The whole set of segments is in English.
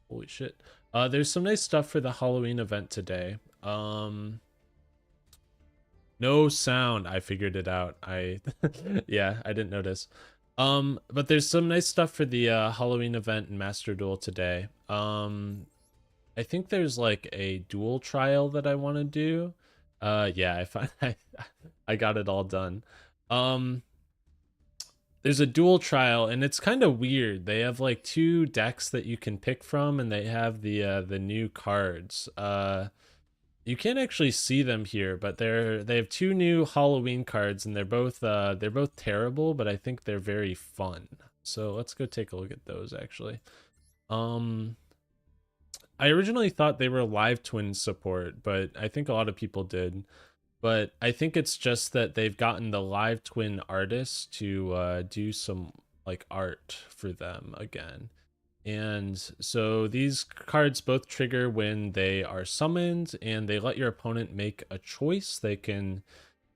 Holy shit. There's some nice stuff for the Halloween event today. No sound. I figured it out. Yeah, I didn't notice. But there's some nice stuff for the Halloween event in Master Duel today. I think there's like a duel trial that I want to do. Yeah, I got it all done. Um, there's a duel trial and it's kind of weird. They have like two decks that you can pick from, and they have the new cards. You can't actually see them here, but they have two new Halloween cards, and they're both terrible, but I think they're very fun. So let's go take a look at those actually. Um, I originally thought they were live twin support, but I think a lot of people did. But I think it's just that they've gotten the live twin artists to do some like art for them again. And so these cards both trigger when they are summoned, and they let your opponent make a choice. They can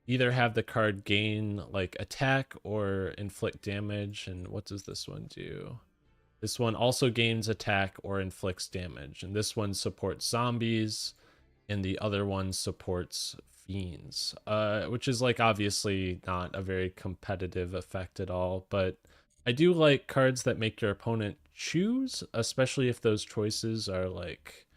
either have the card gain like attack or inflict damage. And what does this one do? This one also gains attack or inflicts damage. And this one supports zombies, and the other one supports fiends, which is like obviously not a very competitive effect at all. But I do like cards that make your opponent choose, especially if those choices are like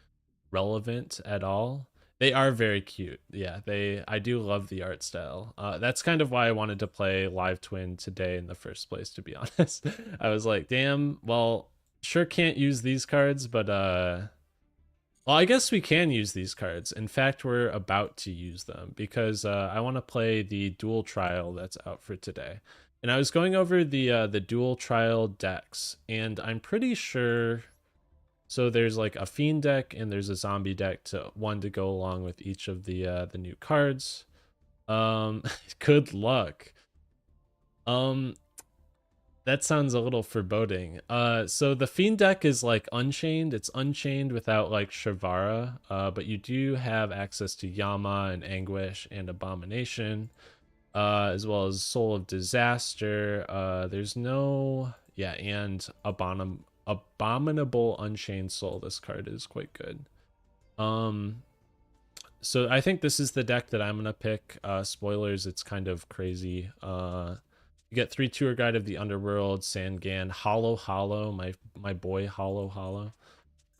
relevant at all. They are very cute. Yeah, I do love the art style. That's kind of why I wanted to play Live Twin today in the first place, to be honest. I was like, damn, well, sure can't use these cards, but well, I guess we can use these cards. In fact, we're about to use them because I want to play the dual trial that's out for today. And I was going over the dual trial decks, and I'm pretty sure. So there's like a fiend deck and there's a zombie deck to go along with each of the new cards. Good luck. Um, that sounds a little foreboding. So the fiend deck is like unchained. It's unchained without like Shavara. But you do have access to Yama and Anguish and Abomination, as well as Soul of Disaster. There's no, yeah, and Abominable Unchained Soul. This card is quite good. So I think this is the deck that I'm gonna pick. Spoilers, it's kind of crazy. You get 3 Tour Guide of the Underworld, Sangan, Hollow, my boy Hollow.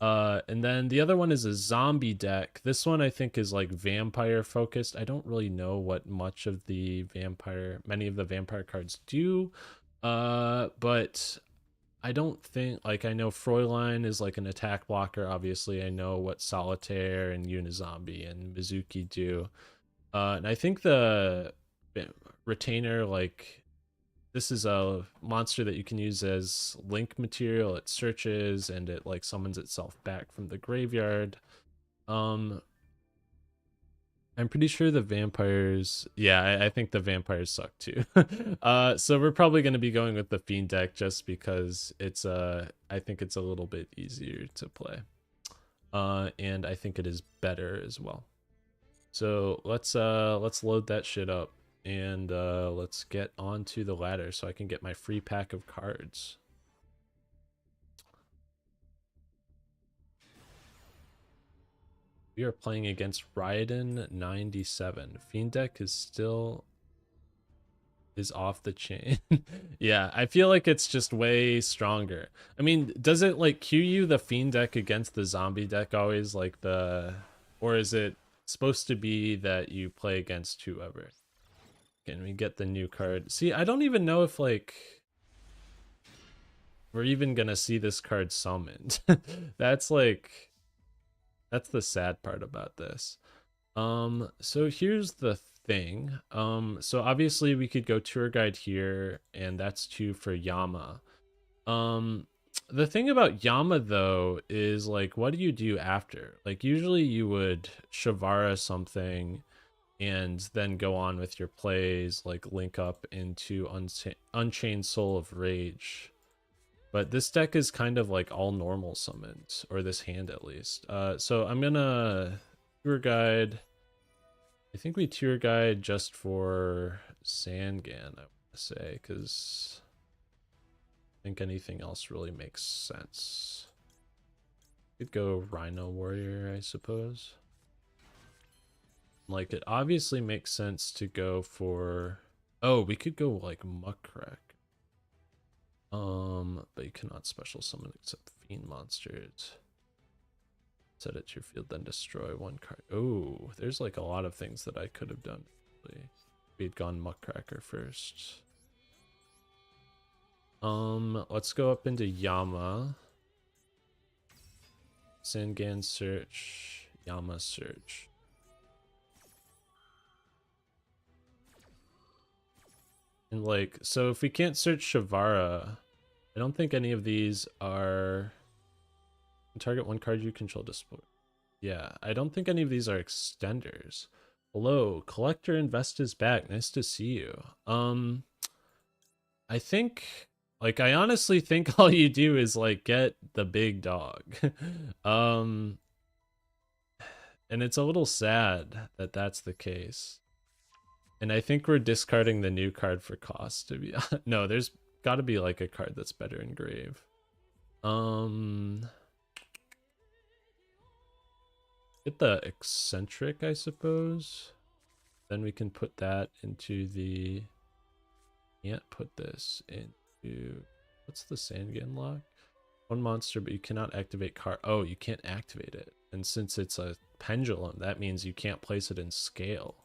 And then the other one is a zombie deck. This one I think is like vampire focused. I don't really know what many of the vampire cards do. But I don't think, like, I know Fräulein is like an attack blocker. Obviously, I know what Solitaire and Unizombie and Mizuki do. And I think the Retainer, like, this is a monster that you can use as link material. It searches and it like summons itself back from the graveyard. I'm pretty sure the vampires, yeah, I think the vampires suck too. So we're probably going to be going with the fiend deck just because it's I think it's a little bit easier to play. And I think it is better as well. So let's load that shit up, and let's get onto the ladder so I can get my free pack of cards. We are playing against Raiden 97. Fiend deck is off the chain. Yeah, I feel like it's just way stronger. I mean, does it like queue you the fiend deck against the zombie deck always, like or is it supposed to be that you play against whoever? Can we get the new card? See, I don't even know if like we're even gonna see this card summoned. That's like, that's the sad part about this. So here's the thing. So obviously we could go tour guide here, and that's 2 for Yama. The thing about Yama though is like, what do you do after? Like usually you would Shavara something and then go on with your plays, like link up into Unchained Soul of Rage. But this deck is kind of like all normal summons, or this hand at least. So I'm gonna tour guide. I think we tour guide just for Sangan, I want to say, because I think anything else really makes sense. Could go Rhino Warrior, I suppose. Like, it obviously makes sense to go for... Oh, we could go, like, Muckrack. But you cannot special summon except Fiend monsters. Set it to your field, then destroy one card. Oh, there's, like, a lot of things that I could have done. We'd gone Muckracker first. Let's go up into Yama. Sangan search, Yama search. And like, so if we can't search Shavara, I don't think any of these are... Target one card you control display. Yeah, I don't think any of these are extenders. Hello, Collector Invest is back. Nice to see you. I think... Like, I honestly think all you do is, like, get the big dog. And it's a little sad that that's the case. And I think we're discarding the new card for cost, to be honest. No, there's got to be, like, a card that's better in Grave. Get the Eccentric, I suppose. Then we can put that into the... Can't put this into... What's the Sangan lock? One monster, but you cannot activate card. Oh, you can't activate it. And since it's a pendulum, that means you can't place it in scale.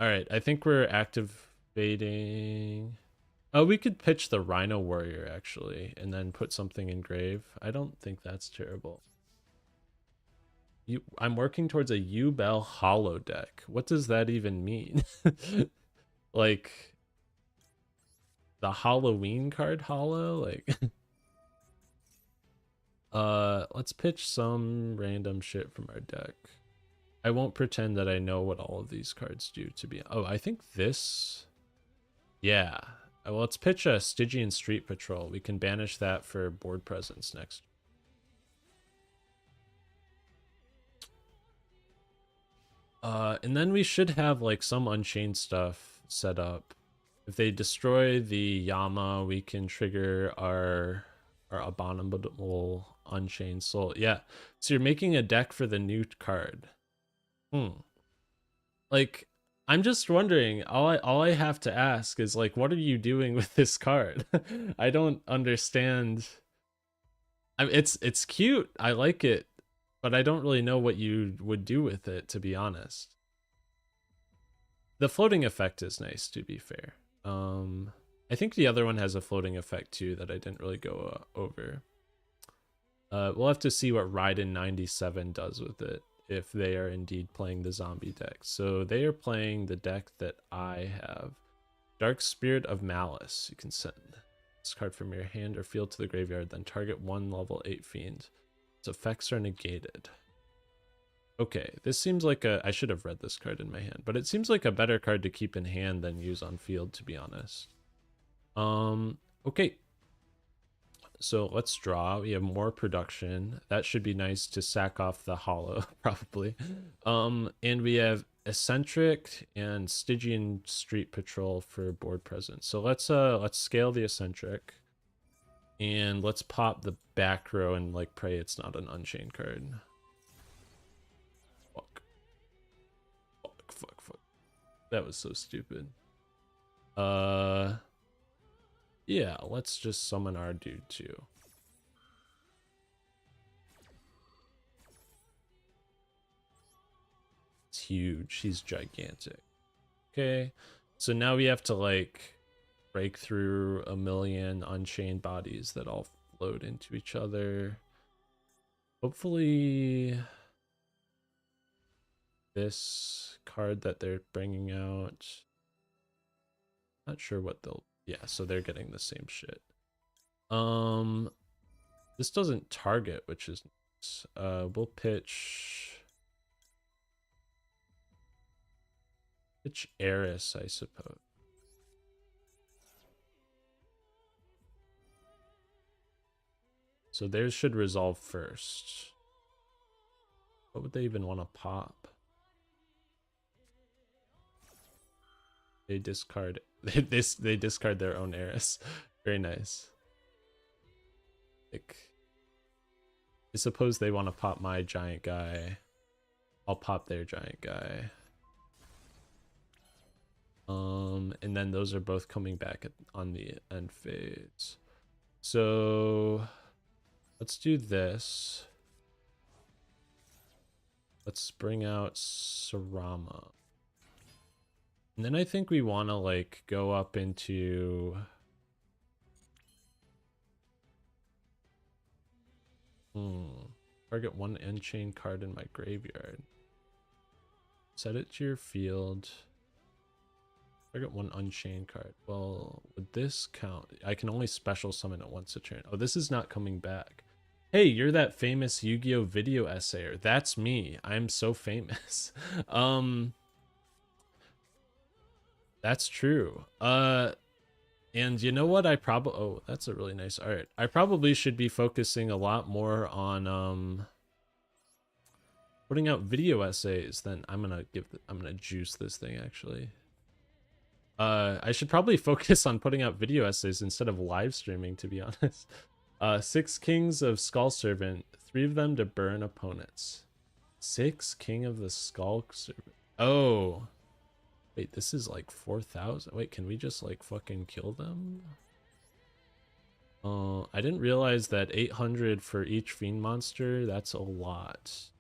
Alright, I think we're activating... Oh, we could pitch the Rhino Warrior, actually, and then put something in Grave. I don't think that's terrible. I'm working towards a YuGiOh Hollow deck. What does that even mean? Like... The Halloween card hollow, like let's pitch some random shit from our deck. I won't pretend that I know what all of these cards do, to be... Oh, I think this... Yeah, well, let's pitch a Stygian Street Patrol. We can banish that for board presence next. And then we should have like some Unchained stuff set up. If they destroy the Yama, we can trigger our Abominable Unchained Soul. Yeah, so you're making a deck for the new card. Like, I'm just wondering, all I have to ask is, like, what are you doing with this card? I don't understand. It's cute. I like it, but I don't really know what you would do with it, to be honest. The floating effect is nice, to be fair. I think the other one has a floating effect too that I didn't really go over. We'll have to see what Raiden 97 does with it, if they are indeed playing the zombie deck. So they are playing the deck that I have. Dark Spirit of Malice. You can send this card from your hand or field to the graveyard, then target one level 8 fiend. Its effects are negated. Okay, this seems like a... I should have read this card in my hand, but it seems like a better card to keep in hand than use on field, to be honest. Okay. So let's draw. We have more production. That should be nice to sack off the hollow, probably. And we have Eccentric and Stygian Street Patrol for board presence. So let's scale the Eccentric. And let's pop the back row and like pray it's not an Unchained card. Fuck. That was so stupid. Yeah, let's just summon our dude too. It's huge. He's gigantic. Okay, so now we have to like break through a million Unchained bodies that all float into each other. Hopefully this card that they're bringing out, not sure what they'll... Yeah, so they're getting the same shit. This doesn't target, which is nice. We'll pitch Eris, I suppose. So theirs should resolve first. What would they even want to pop? They discard they discard their own Eris. Very nice. Like, I suppose they want to pop my giant guy. I'll pop their giant guy. And then those are both coming back on the end phase. So let's do this. Let's bring out Sarama. And then I think we want to like go up into target one end chain card in my graveyard. Set it to your field. Target one unchained card. Well, would this count? I can only special summon it once a turn. Oh, this is not coming back. Hey, you're that famous Yu-Gi-Oh video essayer. That's me. I'm so famous. That's true. And you know what? I probably, oh, that's a really nice art. I probably should be focusing a lot more on putting out video essays. Then I'm gonna juice this thing actually. I should probably focus on putting out video essays instead of live streaming, to be honest. 6 Kings of Skull Servant, 3 of them to burn opponents. 6 King of the Skull Servant. Oh. Wait, this is like 4,000. Wait, can we just like fucking kill them? I didn't realize that 800 for each fiend monster, that's a lot.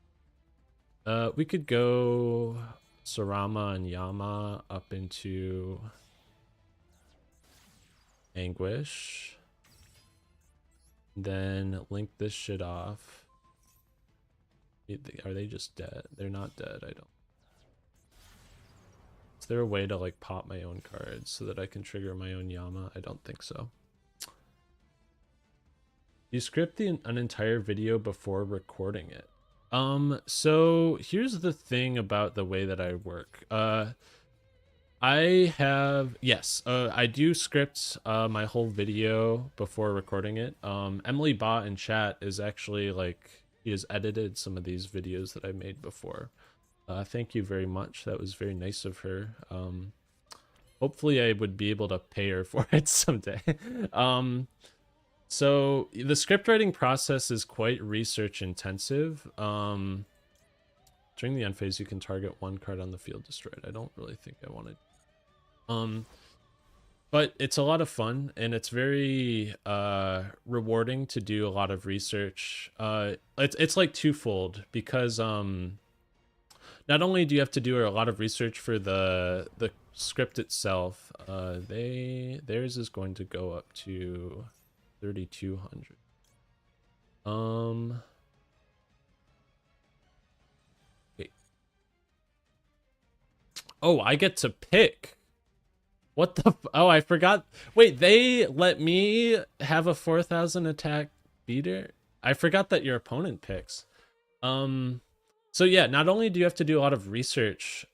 We could go Sarama and Yama up into Anguish. Then link this shit off. Are they just dead? They're not dead, I don't. Is there a way to like pop my own cards so that I can trigger my own Yama? I don't think so. You script an entire video before recording it. So here's the thing about the way that I work. I do script my whole video before recording it. Emily Ba in chat is actually like, she has edited some of these videos that I made before. Thank you very much. That was very nice of her. Hopefully I would be able to pay her for it someday. So the script writing process is quite research intensive. During the end phase, you can target 1 card on the field destroyed. I don't really think I wanted. But it's a lot of fun and it's very rewarding to do a lot of research. It's like twofold because not only do you have to do a lot of research for the script itself, theirs is going to go up to 3,200. Wait. Oh, I get to pick. What the? Oh, I forgot. Wait, they let me have a 4,000 attack beater? I forgot that your opponent picks. So yeah, not only do you have to do a lot of research,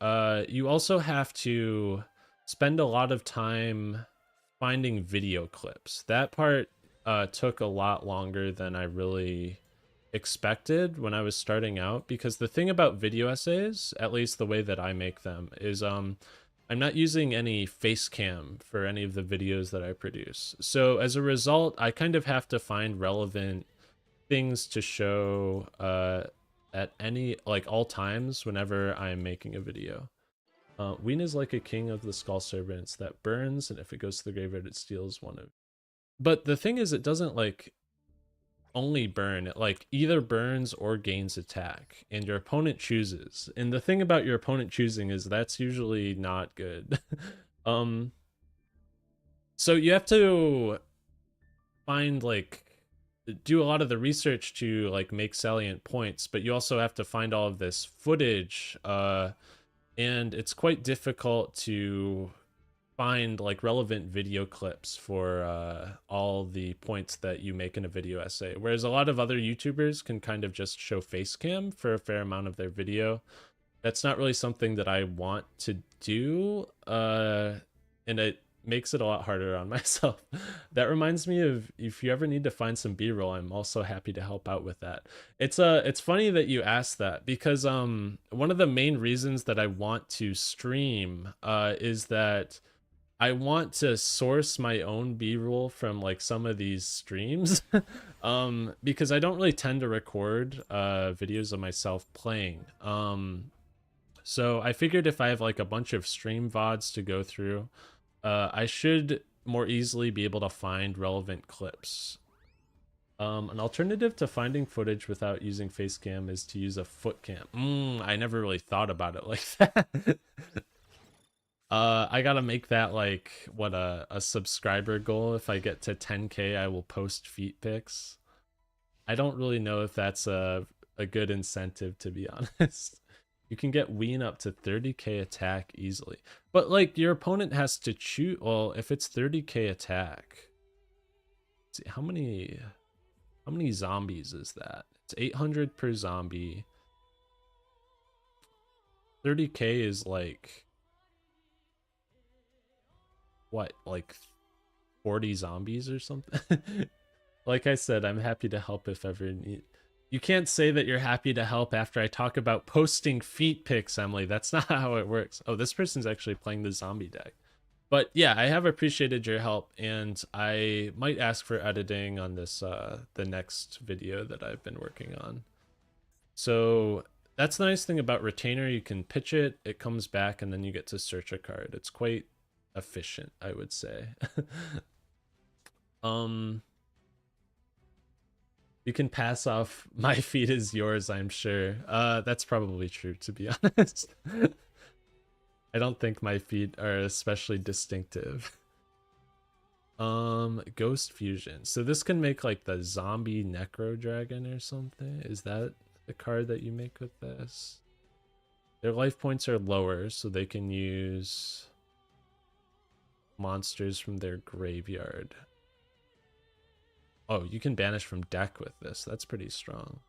you also have to spend a lot of time finding video clips. That part took a lot longer than I really expected when I was starting out, because the thing about video essays, at least the way that I make them, is I'm not using any face cam for any of the videos that I produce. So as a result, I kind of have to find relevant things to show at any, like all times whenever I'm making a video. Ween is like a king of the skull servants that burns, and if it goes to the graveyard, it steals one of. But the thing is, it doesn't like only burn. It like either burns or gains attack, and your opponent chooses. And the thing about your opponent choosing is that's usually not good. So you have to find like, do a lot of the research to like make salient points, but you also have to find all of this footage, and it's quite difficult to find like relevant video clips for all the points that you make in a video essay, whereas a lot of other YouTubers can kind of just show face cam for a fair amount of their video. That's not really something that I want to do, and it makes it a lot harder on myself. That reminds me of, if you ever need to find some B-roll, I'm also happy to help out with that. It's funny that you asked that, because one of the main reasons that I want to stream is that I want to source my own B-roll from like some of these streams because I don't really tend to record videos of myself playing. So I figured if I have like a bunch of stream VODs to go through, I should more easily be able to find relevant clips. An alternative to finding footage without using face cam is to use a foot cam. I never really thought about it like that. I gotta make that like what a subscriber goal. If I get to 10K, I will post feet pics. I don't really know if that's a good incentive, to be honest. You can get Ween up to 30K attack easily, but like your opponent has to choose. Well, if it's 30K attack, let's see how many zombies is that? It's 800 per zombie. 30K is like what, like 40 zombies or something? Like I said, I'm happy to help if ever need. You can't say that you're happy to help after I talk about posting feet pics, Emily. That's not how it works. Oh, this person's actually playing the zombie deck. But yeah, I have appreciated your help, and I might ask for editing on this the next video that I've been working on. So that's the nice thing about Retainer. You can pitch it, it comes back, and then you get to search a card. It's quite efficient, I would say. You can pass off my feet as yours, I'm sure. That's probably true, to be honest. I don't think my feet are especially distinctive. Ghost Fusion. So this can make like the zombie necro dragon or something. Is that the card that you make with this? Their life points are lower, so they can use monsters from their graveyard. Oh, you can banish from deck with this. That's pretty strong.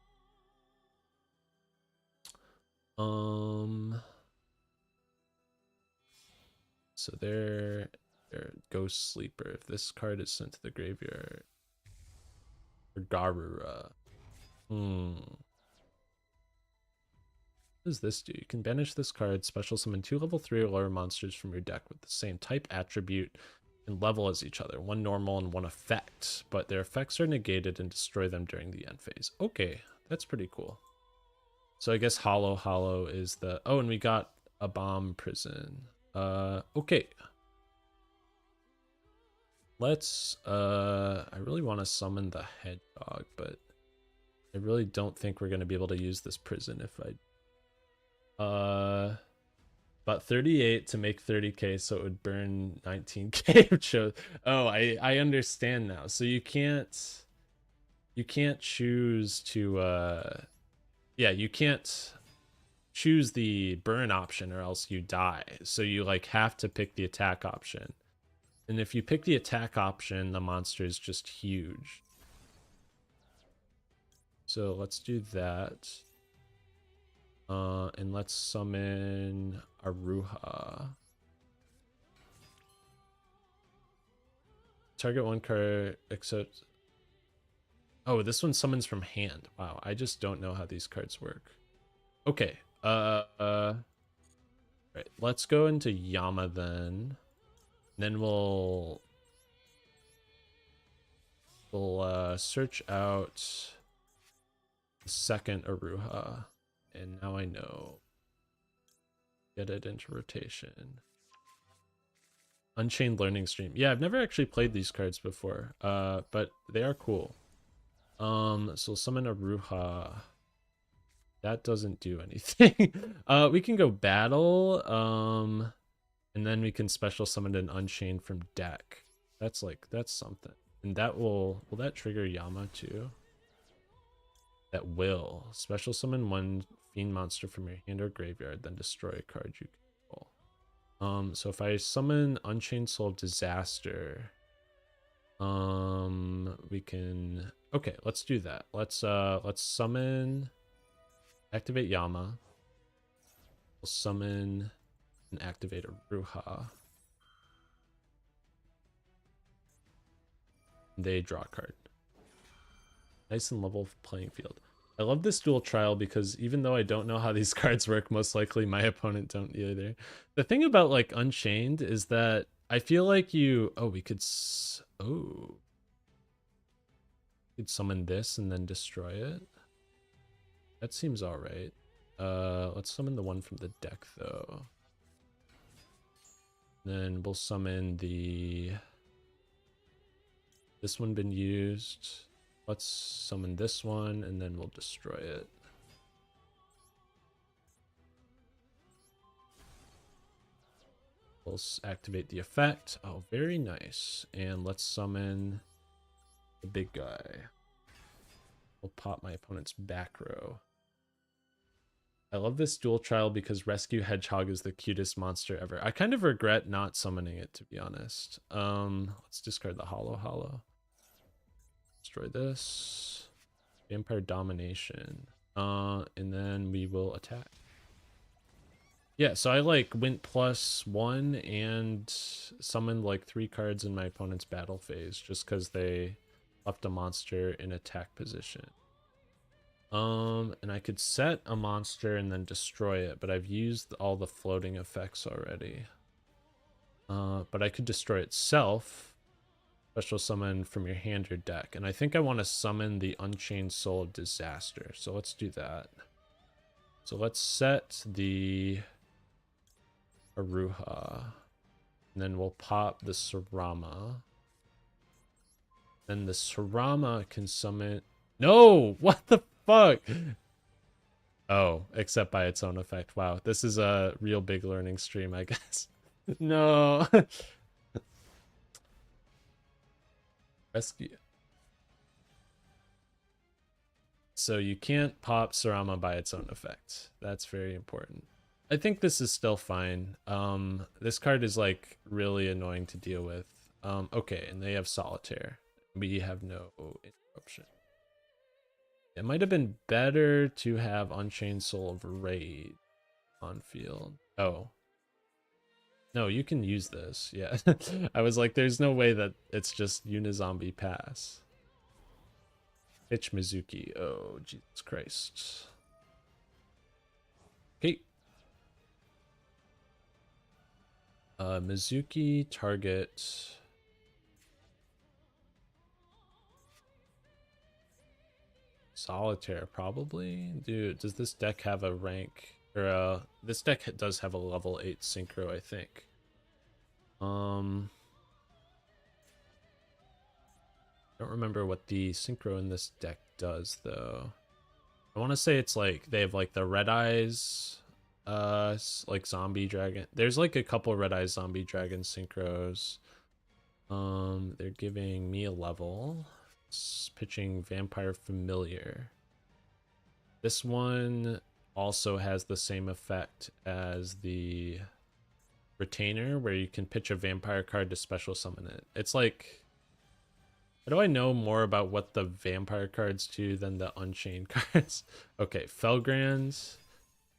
So they're Ghost Sleeper. If this card is sent to the graveyard, or Garura. What does this do? You can banish this card, special summon 2 level 3 or lower monsters from your deck with the same type, attribute, and level as each other. 1 normal and 1 effect, but their effects are negated and destroy them during the end phase. Okay, that's pretty cool. So I guess Hollow is the... Oh, and we got a bomb prison. Okay. Let's... I really want to summon the hedgehog, but I really don't think we're going to be able to use this prison if I... About 38 to make 30K, so it would burn 19K. Oh, I understand now. So you can't choose to yeah, you can't choose the burn option or else you die. So you like have to pick the attack option. And if you pick the attack option, the monster is just huge. So let's do that. And let's summon Aruha. Target 1 card except... Oh, this one summons from hand. Wow, I just don't know how these cards work. Okay. Right, let's go into Yama then. Then we'll search out the second Aruha. And now I know. Get it into rotation. Unchained Learning Stream. Yeah, I've never actually played these cards before, but they are cool. So summon Aruha. That doesn't do anything. We can go battle, and then we can special summon an Unchained from deck. That's something. And that will that trigger Yama too? That will. Special summon 1 fiend monster from your hand or graveyard, then destroy a card you control. So if I summon Unchained Soul of Disaster, we can... Okay, let's do that. Let's summon... Activate Yama. We'll summon and activate Aruha. They draw a card. Nice and level playing field. I love this dual trial because even though I don't know how these cards work, most likely my opponent don't either. The thing about like Unchained is that I feel like you. Oh, we could. Oh, we could summon this and then destroy it. That seems all right. Let's summon the one from the deck though. Then we'll summon the. This one been used. Let's summon this one and then we'll destroy it. We'll activate the effect. Oh, very nice. And let's summon the big guy. We'll pop my opponent's back row. I love this dual trial because Rescue Hedgehog is the cutest monster ever. I kind of regret not summoning it, to be honest. Let's discard the hollow. Destroy this. Vampire Domination. And then we will attack. Yeah, so I like went +1 and summoned like 3 cards in my opponent's battle phase just because they left a monster in attack position. And I could set a monster and then destroy it, but I've used all the floating effects already. But I could destroy itself. Special summon from your hand or deck. And I think I want to summon the Unchained Soul of Disaster. So let's do that. So let's set the Aruha. And then we'll pop the Sarama. Then the Sarama can summon... No! What the fuck? Oh, except by its own effect. Wow, this is a real big learning stream, I guess. No. Rescue. So you can't pop Sarama by its own effect. That's very important. I think this is still fine. This card is like really annoying to deal with. Okay, and they have Solitaire. We have no interruption. It might have been better to have Unchained Soul of Raid on field. Oh. No, you can use this. Yeah. I was like, there's no way that it's just Unizombie pass. Pitch Mizuki. Oh, Jesus Christ. Okay. Mizuki, target... Solitaire, probably? Dude, does this deck have a rank? Or, this deck does have a level 8 synchro, I think. Don't remember what the synchro in this deck does, though. I want to say it's like, they have like the Red Eyes, like Zombie Dragon. There's like a couple Red Eyes Zombie Dragon synchros. They're giving me a level. Pitching Vampire Familiar. This one also has the same effect as the Retainer, where you can pitch a vampire card to special summon it. It's like, how do I know more about what the vampire cards do than the Unchained cards? Okay, Felgrand.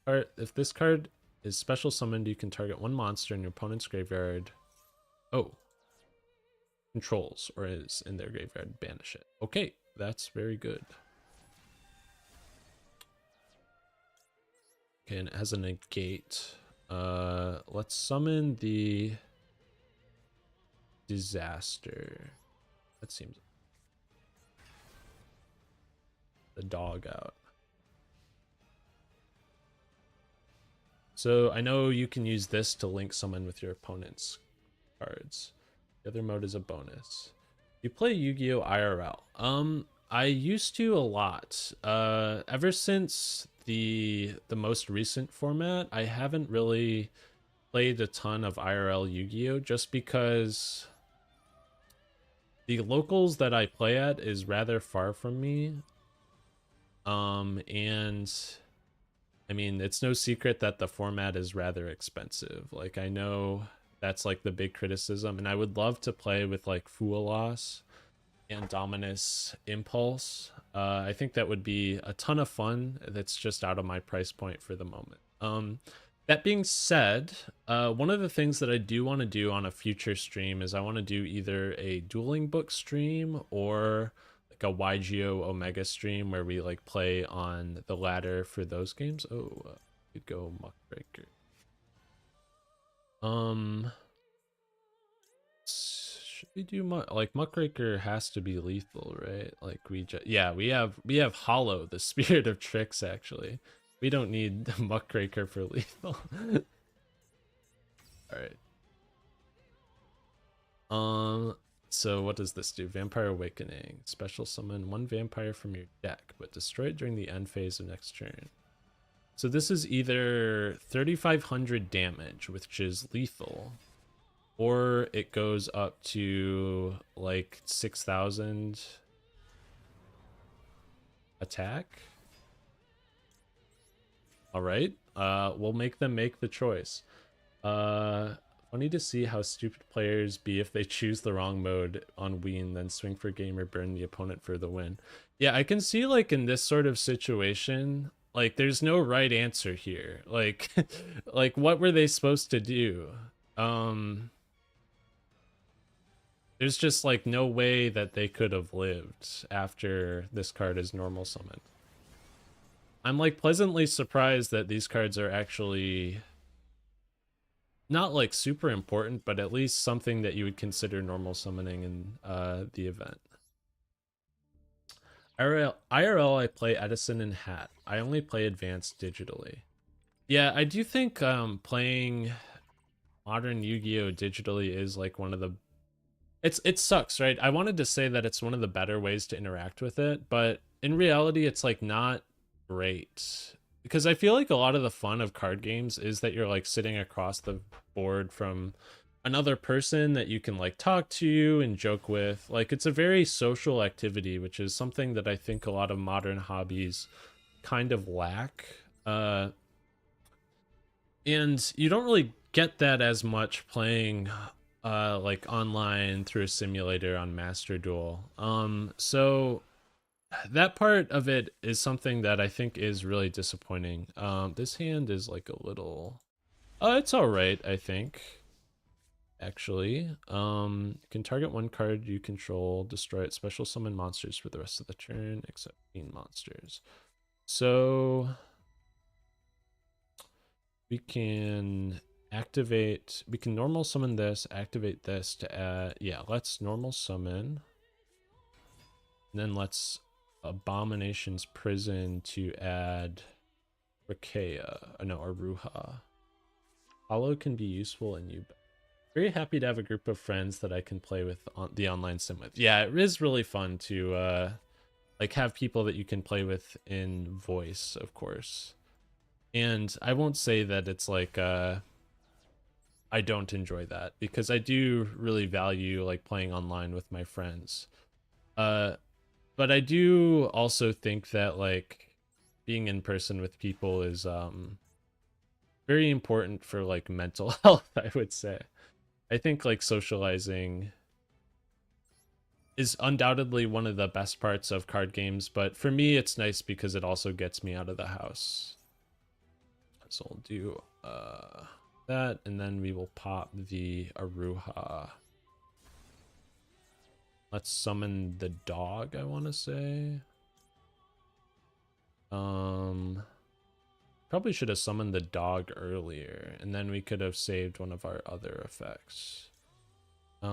If this card is special summoned, you can target one monster in your opponent's graveyard. Oh. Controls, or is in their graveyard, banish it. Okay, that's very good. Okay, and it has a negate. Let's summon the Disaster. That seems... The dog out. So I know you can use this to link summon with your opponent's cards. The other mode is a bonus. You play Yu-Gi-Oh! IRL. I used to a lot. Ever since the most recent format, I haven't really played a ton of IRL Yu-Gi-Oh! Just because the locals that I play at is rather far from me. And I mean, it's no secret that the format is rather expensive. Like, I know that's like the big criticism, and I would love to play with like Fuelos and Dominus Impulse. I think that would be a ton of fun. That's just out of my price point for the moment. That being said, one of the things that I do want to do on a future stream is I want to do either a dueling book stream or like a YuGiOh Omega stream where we like play on the ladder for those games. Oh, could go Muckbreaker. We do like Muckraker has to be lethal, right? Like yeah, we have Hollow, the Spirit of Tricks actually. We don't need Muckraker for lethal. All right. So what does this do? Vampire Awakening. Special summon one vampire from your deck, but destroy it during the end phase of next turn. So this is either 3,500 damage, which is lethal, or it goes up to like 6,000 attack. All right. We'll make them make the choice. Funny to see how stupid players be if they choose the wrong mode on Ween, then swing for game or burn the opponent for the win. Yeah, I can see like in this sort of situation, like there's no right answer here. Like, like what were they supposed to do? There's just like no way that they could have lived after this card is normal summoned. I'm like pleasantly surprised that these cards are actually not like super important, but at least something that you would consider normal summoning in the event. IRL, I play Edison and Hat. I only play advanced digitally. Yeah, I do think playing modern Yu-Gi-Oh digitally is like one of the it sucks, right? I wanted to say that it's one of the better ways to interact with it, but in reality it's like not great, because I feel like a lot of the fun of card games is that you're like sitting across the board from another person that you can like talk to and joke with. Like it's a very social activity, which is something that I think a lot of modern hobbies kind of lack. And you don't really get that as much playing like online through a simulator on Master Duel. So that part of it is something that I think is really disappointing. This hand is like a little it's all right, I think. Actually, you can target one card you control, destroy it, special summon monsters for the rest of the turn, except fiend monsters. So we can activate, we can normal summon this, activate this to add, yeah, let's normal summon. And then let's Abomination's Prison to add Rakea, no, Aruha. Hollow can be useful in you. Very happy to have a group of friends that I can play with on the online sim with. Yeah, it is really fun to like have people that you can play with in voice, of course. And I won't say that it's like I don't enjoy that, because I do really value like playing online with my friends. But I do also think that like being in person with people is very important for like mental health, I would say. I think like socializing is undoubtedly one of the best parts of card games, but for me it's nice because it also gets me out of the house. So we'll do that, and then we will pop the Aruha. Let's summon the dog, I want to say. Probably should have summoned the dog earlier, and then we could have saved one of our other effects. Let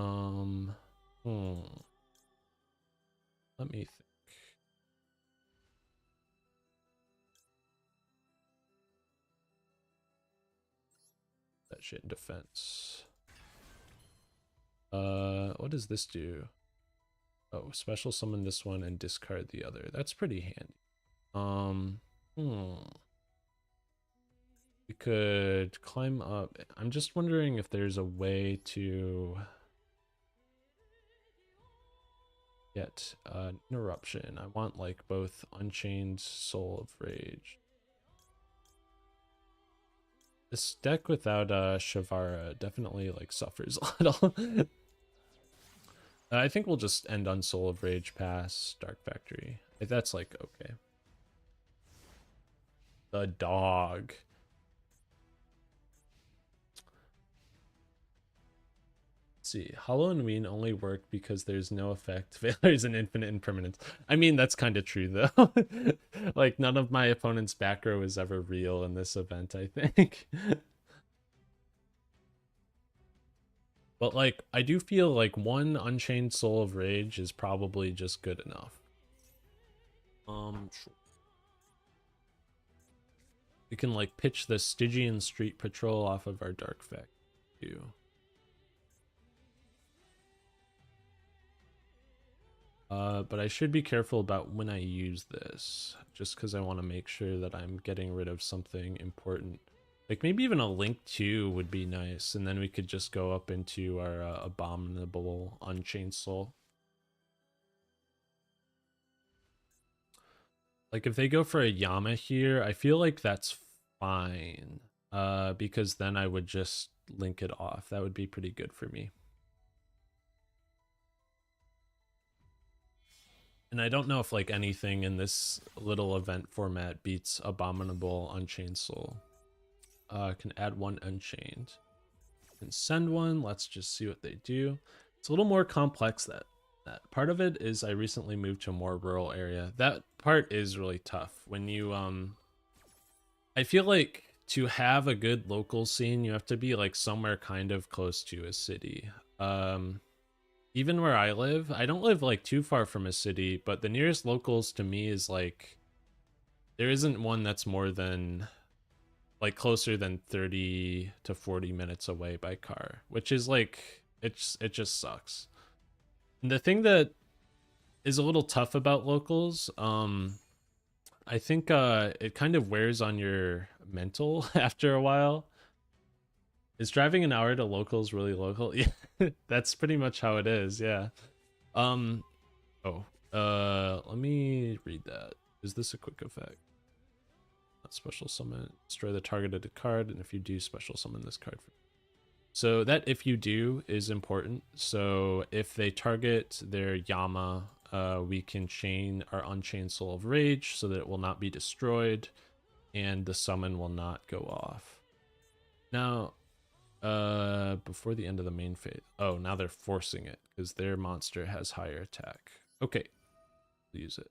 me think. That shit in defense. What does this do? Oh, special summon this one and discard the other. That's pretty handy. We could climb up. I'm just wondering if there's a way to get interruption. I want like both Unchained Soul of Rage. This deck without Shavara definitely like suffers a little. I think we'll just end on Soul of Rage pass Dark Factory. That's like okay. The dog. See, Hollow and Ween only work because there's no effect. Failures and infinite impermanence. I mean, that's kind of true though. Like none of my opponent's back row is ever real in this event, I think. But like, I do feel like one Unchained Soul of Rage is probably just good enough. Sure. We can like pitch the Stygian Street Patrol off of our Dark Fact too. But I should be careful about when I use this, just because I want to make sure that I'm getting rid of something important. Like maybe even a Link 2 would be nice, and then we could just go up into our Abominable Unchained Soul. Like if they go for a Yama here, I feel like that's fine. Because then I would just link it off. That would be pretty good for me. And I don't know if like anything in this little event format beats Abominable Unchained Soul. Can add one Unchained. Can send one. Let's just see what they do. It's a little more complex. That part of it is I recently moved to a more rural area. That part is really tough. When you I feel like to have a good local scene, you have to be like somewhere kind of close to a city. Even where I live, I don't live like too far from a city, but the nearest locals to me is like, there isn't one that's more than like closer than 30 to 40 minutes away by car, which is like, it just sucks. And the thing that is a little tough about locals, I think it kind of wears on your mental after a while. Is driving an hour to locals really local? Yeah, that's pretty much how it is. Yeah. Oh. Let me read that. Is this a quick effect? Not special summon. Destroy the targeted card, and if you do, special summon this card. So that if you do is important. So if they target their Yama, we can chain our Unchained Soul of Rage so that it will not be destroyed, and the summon will not go off. Now, before the end of the main phase. Oh, now they're forcing it because their monster has higher attack. Okay, use it.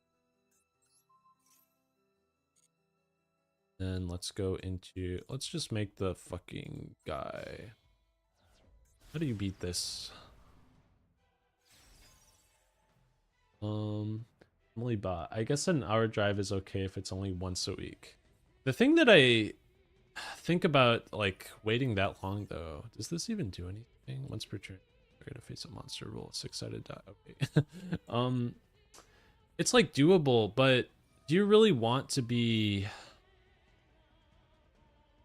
Then let's go into, let's just make the fucking guy. How do you beat this? Only bot. I guess an hour drive is okay if it's only once a week. The thing that I think about like waiting that long though, does this even do anything? Once per turn, we're gonna face a monster rule. 6-sided die. Okay. It's like doable, but do you really want to be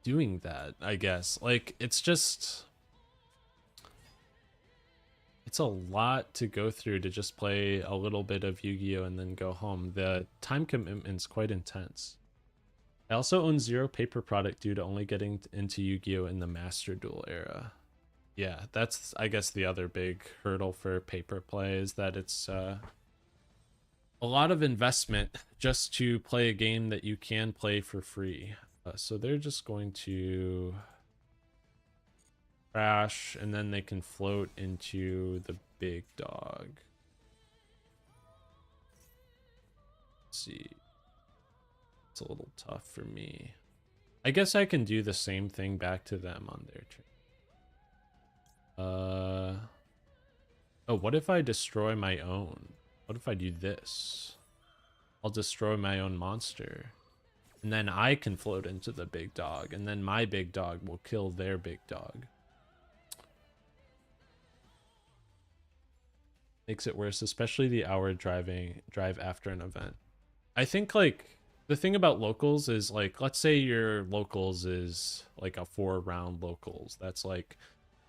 doing that? I guess like it's just, it's a lot to go through to just play a little bit of Yu-Gi-Oh and then go home. The time commitment's quite intense. I also own 0 paper product due to only getting into Yu-Gi-Oh in the Master Duel era. Yeah, that's I guess the other big hurdle for paper play is that it's a lot of investment just to play a game that you can play for free. So they're just going to crash, and then they can float into the big dog. Let's see. It's a little tough for me. I guess I can do the same thing back to them on their turn. Oh, what if I destroy my own? What if I do this? I'll destroy my own monster. And then I can float into the big dog, and then my big dog will kill their big dog. Makes it worse, especially the hour drive after an event. I think like the thing about locals is like, let's say your locals is like a 4-round locals. That's like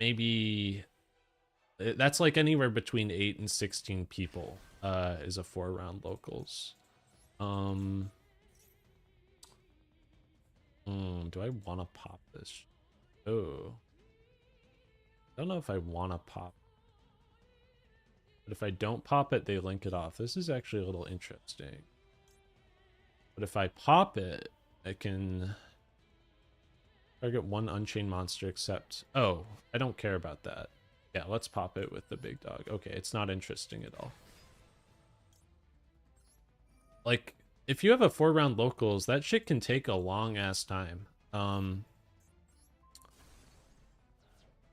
maybe that's like anywhere between 8 and 16 people is a 4-round locals. Do I want to pop this? Oh, I don't know if I want to pop, but if I don't pop it, they link it off. This is actually a little interesting. But if I pop it, I can target one Unchained monster except... Oh, I don't care about that. Yeah, let's pop it with the big dog. Okay, it's not interesting at all. Like, if you have a 4-round locals, that shit can take a long-ass time.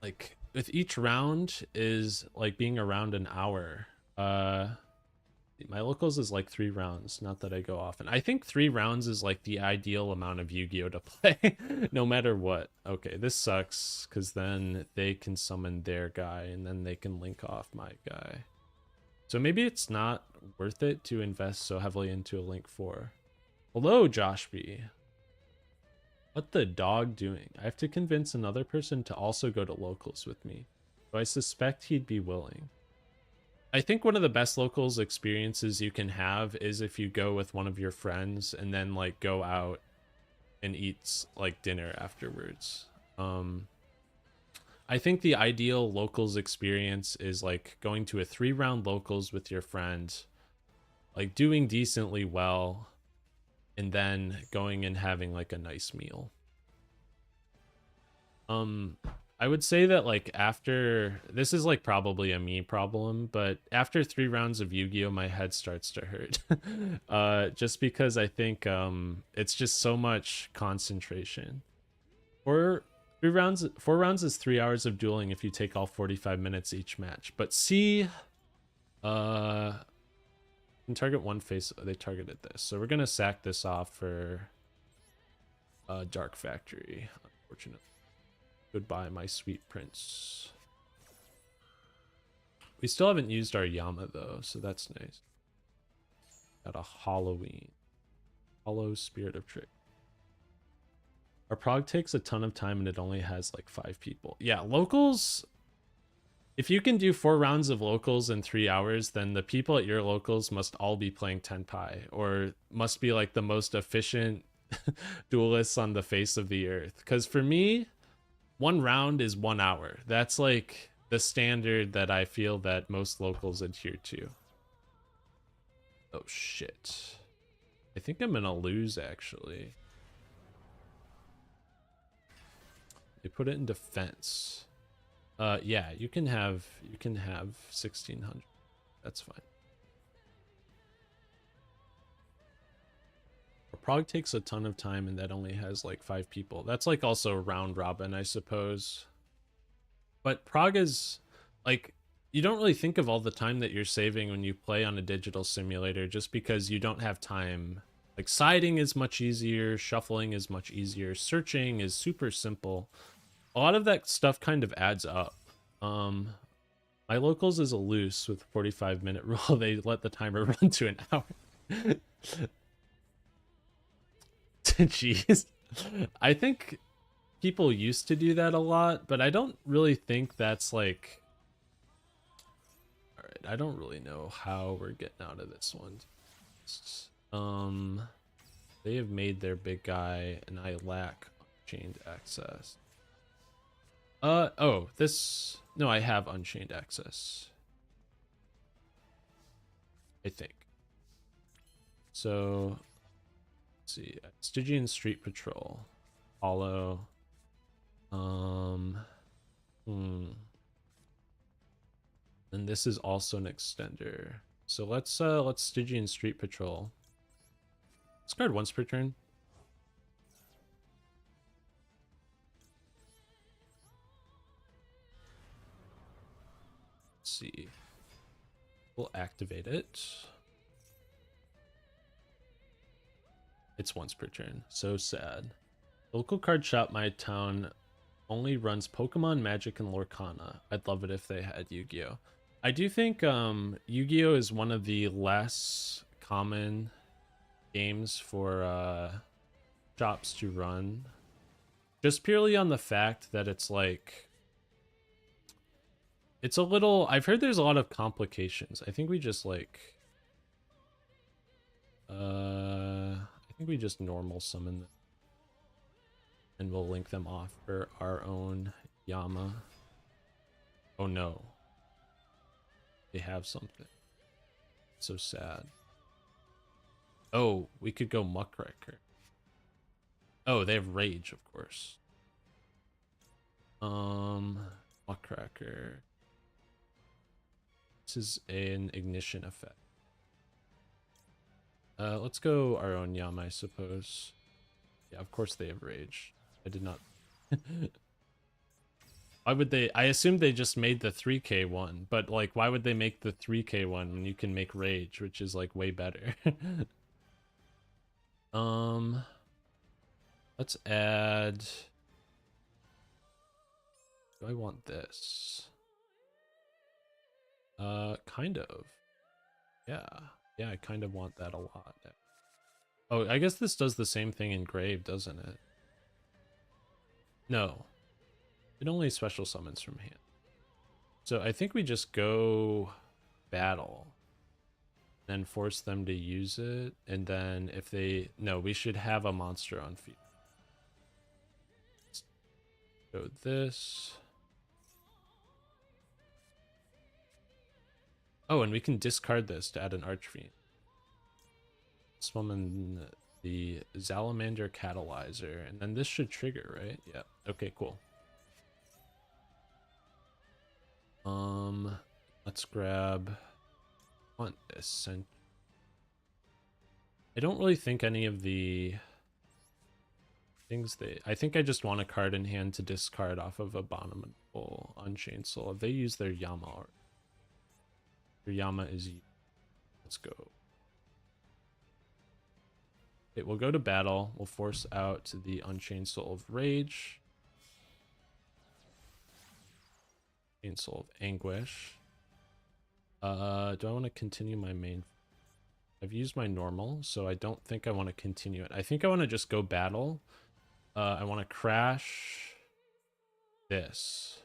Like, with each round is like being around an hour. My locals is like 3 rounds. Not that I go often. I think 3 rounds is like the ideal amount of Yu-Gi-Oh to play, no matter what. Okay, this sucks because then they can summon their guy and then they can link off my guy. So maybe it's not worth it to invest so heavily into a link 4. Hello, Josh B. What the dog doing? I have to convince another person to also go to locals with me. So I suspect he'd be willing. I think one of the best locals experiences you can have is if you go with one of your friends and then like go out and eat like dinner afterwards. I think the ideal locals experience is like going to a 3-round locals with your friend, like doing decently well, and then going and having like a nice meal. I would say that like after, this is like probably a me problem, but after 3 rounds of Yu-Gi-Oh my head starts to hurt. Just because I think it's just so much concentration. 4 rounds is 3 hours of dueling if you take all 45 minutes each match. But C can target one face. They targeted this, so we're gonna sack this off for Dark Factory, unfortunately. Goodbye, my sweet prince. We still haven't used our Yama though, so that's nice. Got a Halloween. Hollow Spirit of Trick. Our prog takes a ton of time and it only has like 5 people. Yeah, locals, if you can do 4 rounds of locals in 3 hours, then the people at your locals must all be playing Tenpai, or must be like the most efficient duelists on the face of the earth. Because for me, 1 round is 1 hour. That's like the standard that I feel that most locals adhere to. Oh shit. I think I'm gonna lose actually. They put it in defense. Yeah, you can have 1600. That's fine. Prague takes a ton of time and that only has like 5 people. That's like also round robin, I suppose. But Prague is like, you don't really think of all the time that you're saving when you play on a digital simulator just because you don't have time. Like siding is much easier, shuffling is much easier, searching is super simple. A lot of that stuff kind of adds up. My locals is a loose with 45-minute rule. They let the timer run to an hour. Jeez. I think people used to do that a lot, but I don't really think that's like... Alright, I don't really know how we're getting out of this one. They have made their big guy, and I lack unchained access. Oh, this... No, I have unchained access. I think. So... Let's see, Stygian Street Patrol, Hollow, and this is also an extender. So let's Stygian Street Patrol. Discard once per turn. Let's see. We'll activate it. It's once per turn. So sad. Local card shop my town only runs Pokemon, Magic, and Lorcana. I'd love it if they had Yu-Gi-Oh. I do think Yu-Gi-Oh is one of the less common games for shops to run. Just purely on the fact that it's like... It's a little... I've heard there's a lot of complications. I think we just like... I think we just normal summon them. And we'll link them off for our own Yama. Oh no. They have something. So sad. Oh, we could go Muckraker. Oh, they have Rage, of course. Muckraker. This is an ignition effect. Let's go our own Yama, I suppose. Yeah, of course they have Rage. I did not... Why would they? I assumed they just made the 3K one, but like, why would they make the 3K one when you can make Rage, which is like way better? Let's add. Do I want this? Kind of. Yeah. Yeah, I kind of want that a lot. Oh, I guess this does the same thing in Grave, doesn't it? No. It only special summons from hand. So I think we just go battle. Then force them to use it. And then if they... No, we should have a monster on field. Let's go this. Oh, and we can discard this to add an Archfiend. Summon the Salamander Catalyzer, and then this should trigger, right? Yeah. Okay, cool. Let's grab. I want this. And I don't really think any of the things they. I think I just want a card in hand to discard off of Abominable Unchained Soul. If they use their Yama, their Yama is. Let's go. It will go to battle. We'll force out the Unchained Soul of Rage. Unchained Soul of Anguish. Do I want to continue my main? I've used my normal, so I don't think I want to continue it. I think I want to just go battle. I want to crash this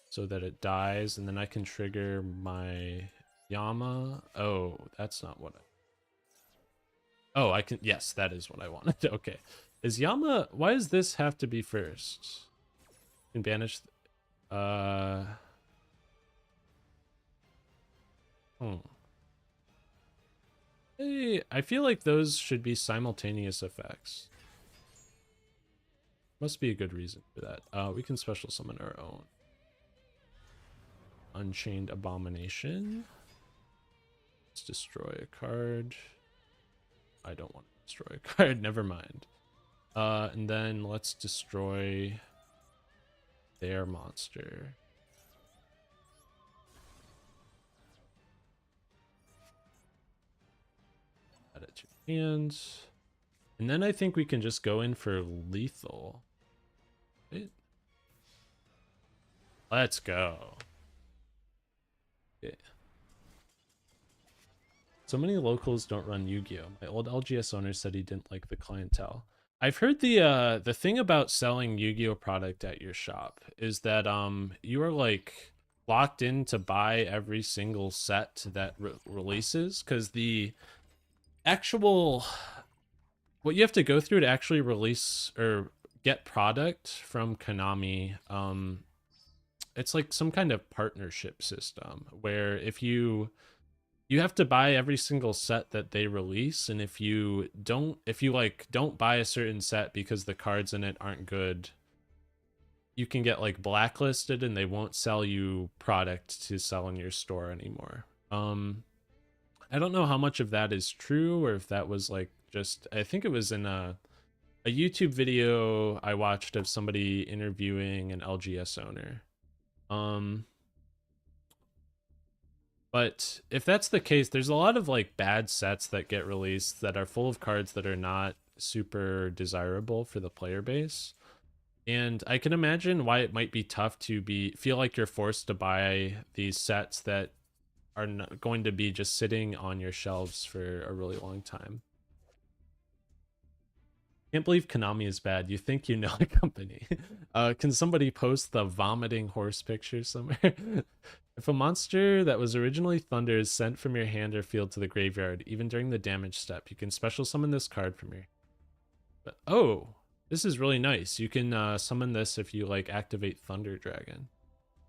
so that it dies, and then I can trigger my Yama. Oh, that's not what I... Oh, I can... Yes, that is what I wanted. Okay. Is Yama... Why does this have to be first? You can banish... Hey, I feel like those should be simultaneous effects. Must be a good reason for that. We can special summon our own. Unchained Abomination. Let's destroy a card. I don't want to destroy a card, never mind. And then let's destroy their monster. Add it to your hands. And then I think we can just go in for lethal. Right? Let's go. Okay. So many locals don't run Yu-Gi-Oh! My old LGS owner said he didn't like the clientele. I've heard the thing about selling Yu-Gi-Oh! Product at your shop is that you are like locked in to buy every single set that releases, because the actual what you have to go through to actually release or get product from Konami, it's like some kind of partnership system where if you have to buy every single set that they release, and if you don't buy a certain set because the cards in it aren't good, you can get like blacklisted and they won't sell you product to sell in your store anymore. I don't know how much of that is true, or if that was like just... I think it was in a YouTube video I watched of somebody interviewing an LGS owner. But if that's the case, there's a lot of like bad sets that get released that are full of cards that are not super desirable for the player base. And I can imagine why it might be tough to feel like you're forced to buy these sets that are not going to be just sitting on your shelves for a really long time. Can't believe Konami is bad. You think you know a company. Can somebody post the vomiting horse picture somewhere? If a monster that was originally Thunder is sent from your hand or field to the graveyard, even during the damage step, you can special summon this card from your... But, oh, this is really nice. You can summon this if you like activate Thunder Dragon.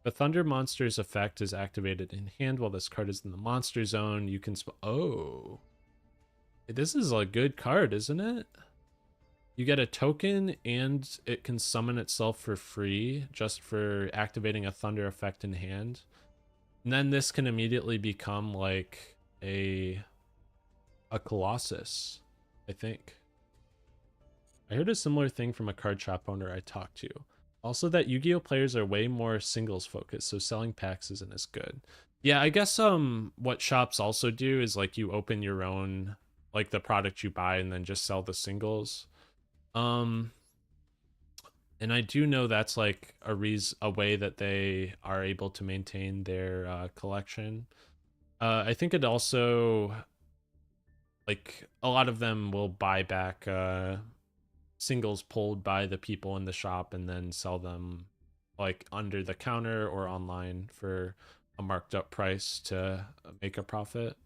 The Thunder monster's effect is activated in hand while this card is in the monster zone. You can... Oh. This is a good card, isn't it? You get a token and it can summon itself for free just for activating a Thunder effect in hand. And then this can immediately become like a Colossus, I think. I heard a similar thing from a card shop owner I talked to. Also, that Yu-Gi-Oh players are way more singles focused, so selling packs isn't as good. Yeah, I guess what shops also do is like you open your own, like the product you buy and then just sell the singles. Um and I do know that's like a way that they are able to maintain their collection. I think it also, like, a lot of them will buy back singles pulled by the people in the shop and then sell them like under the counter or online for a marked up price to make a profit.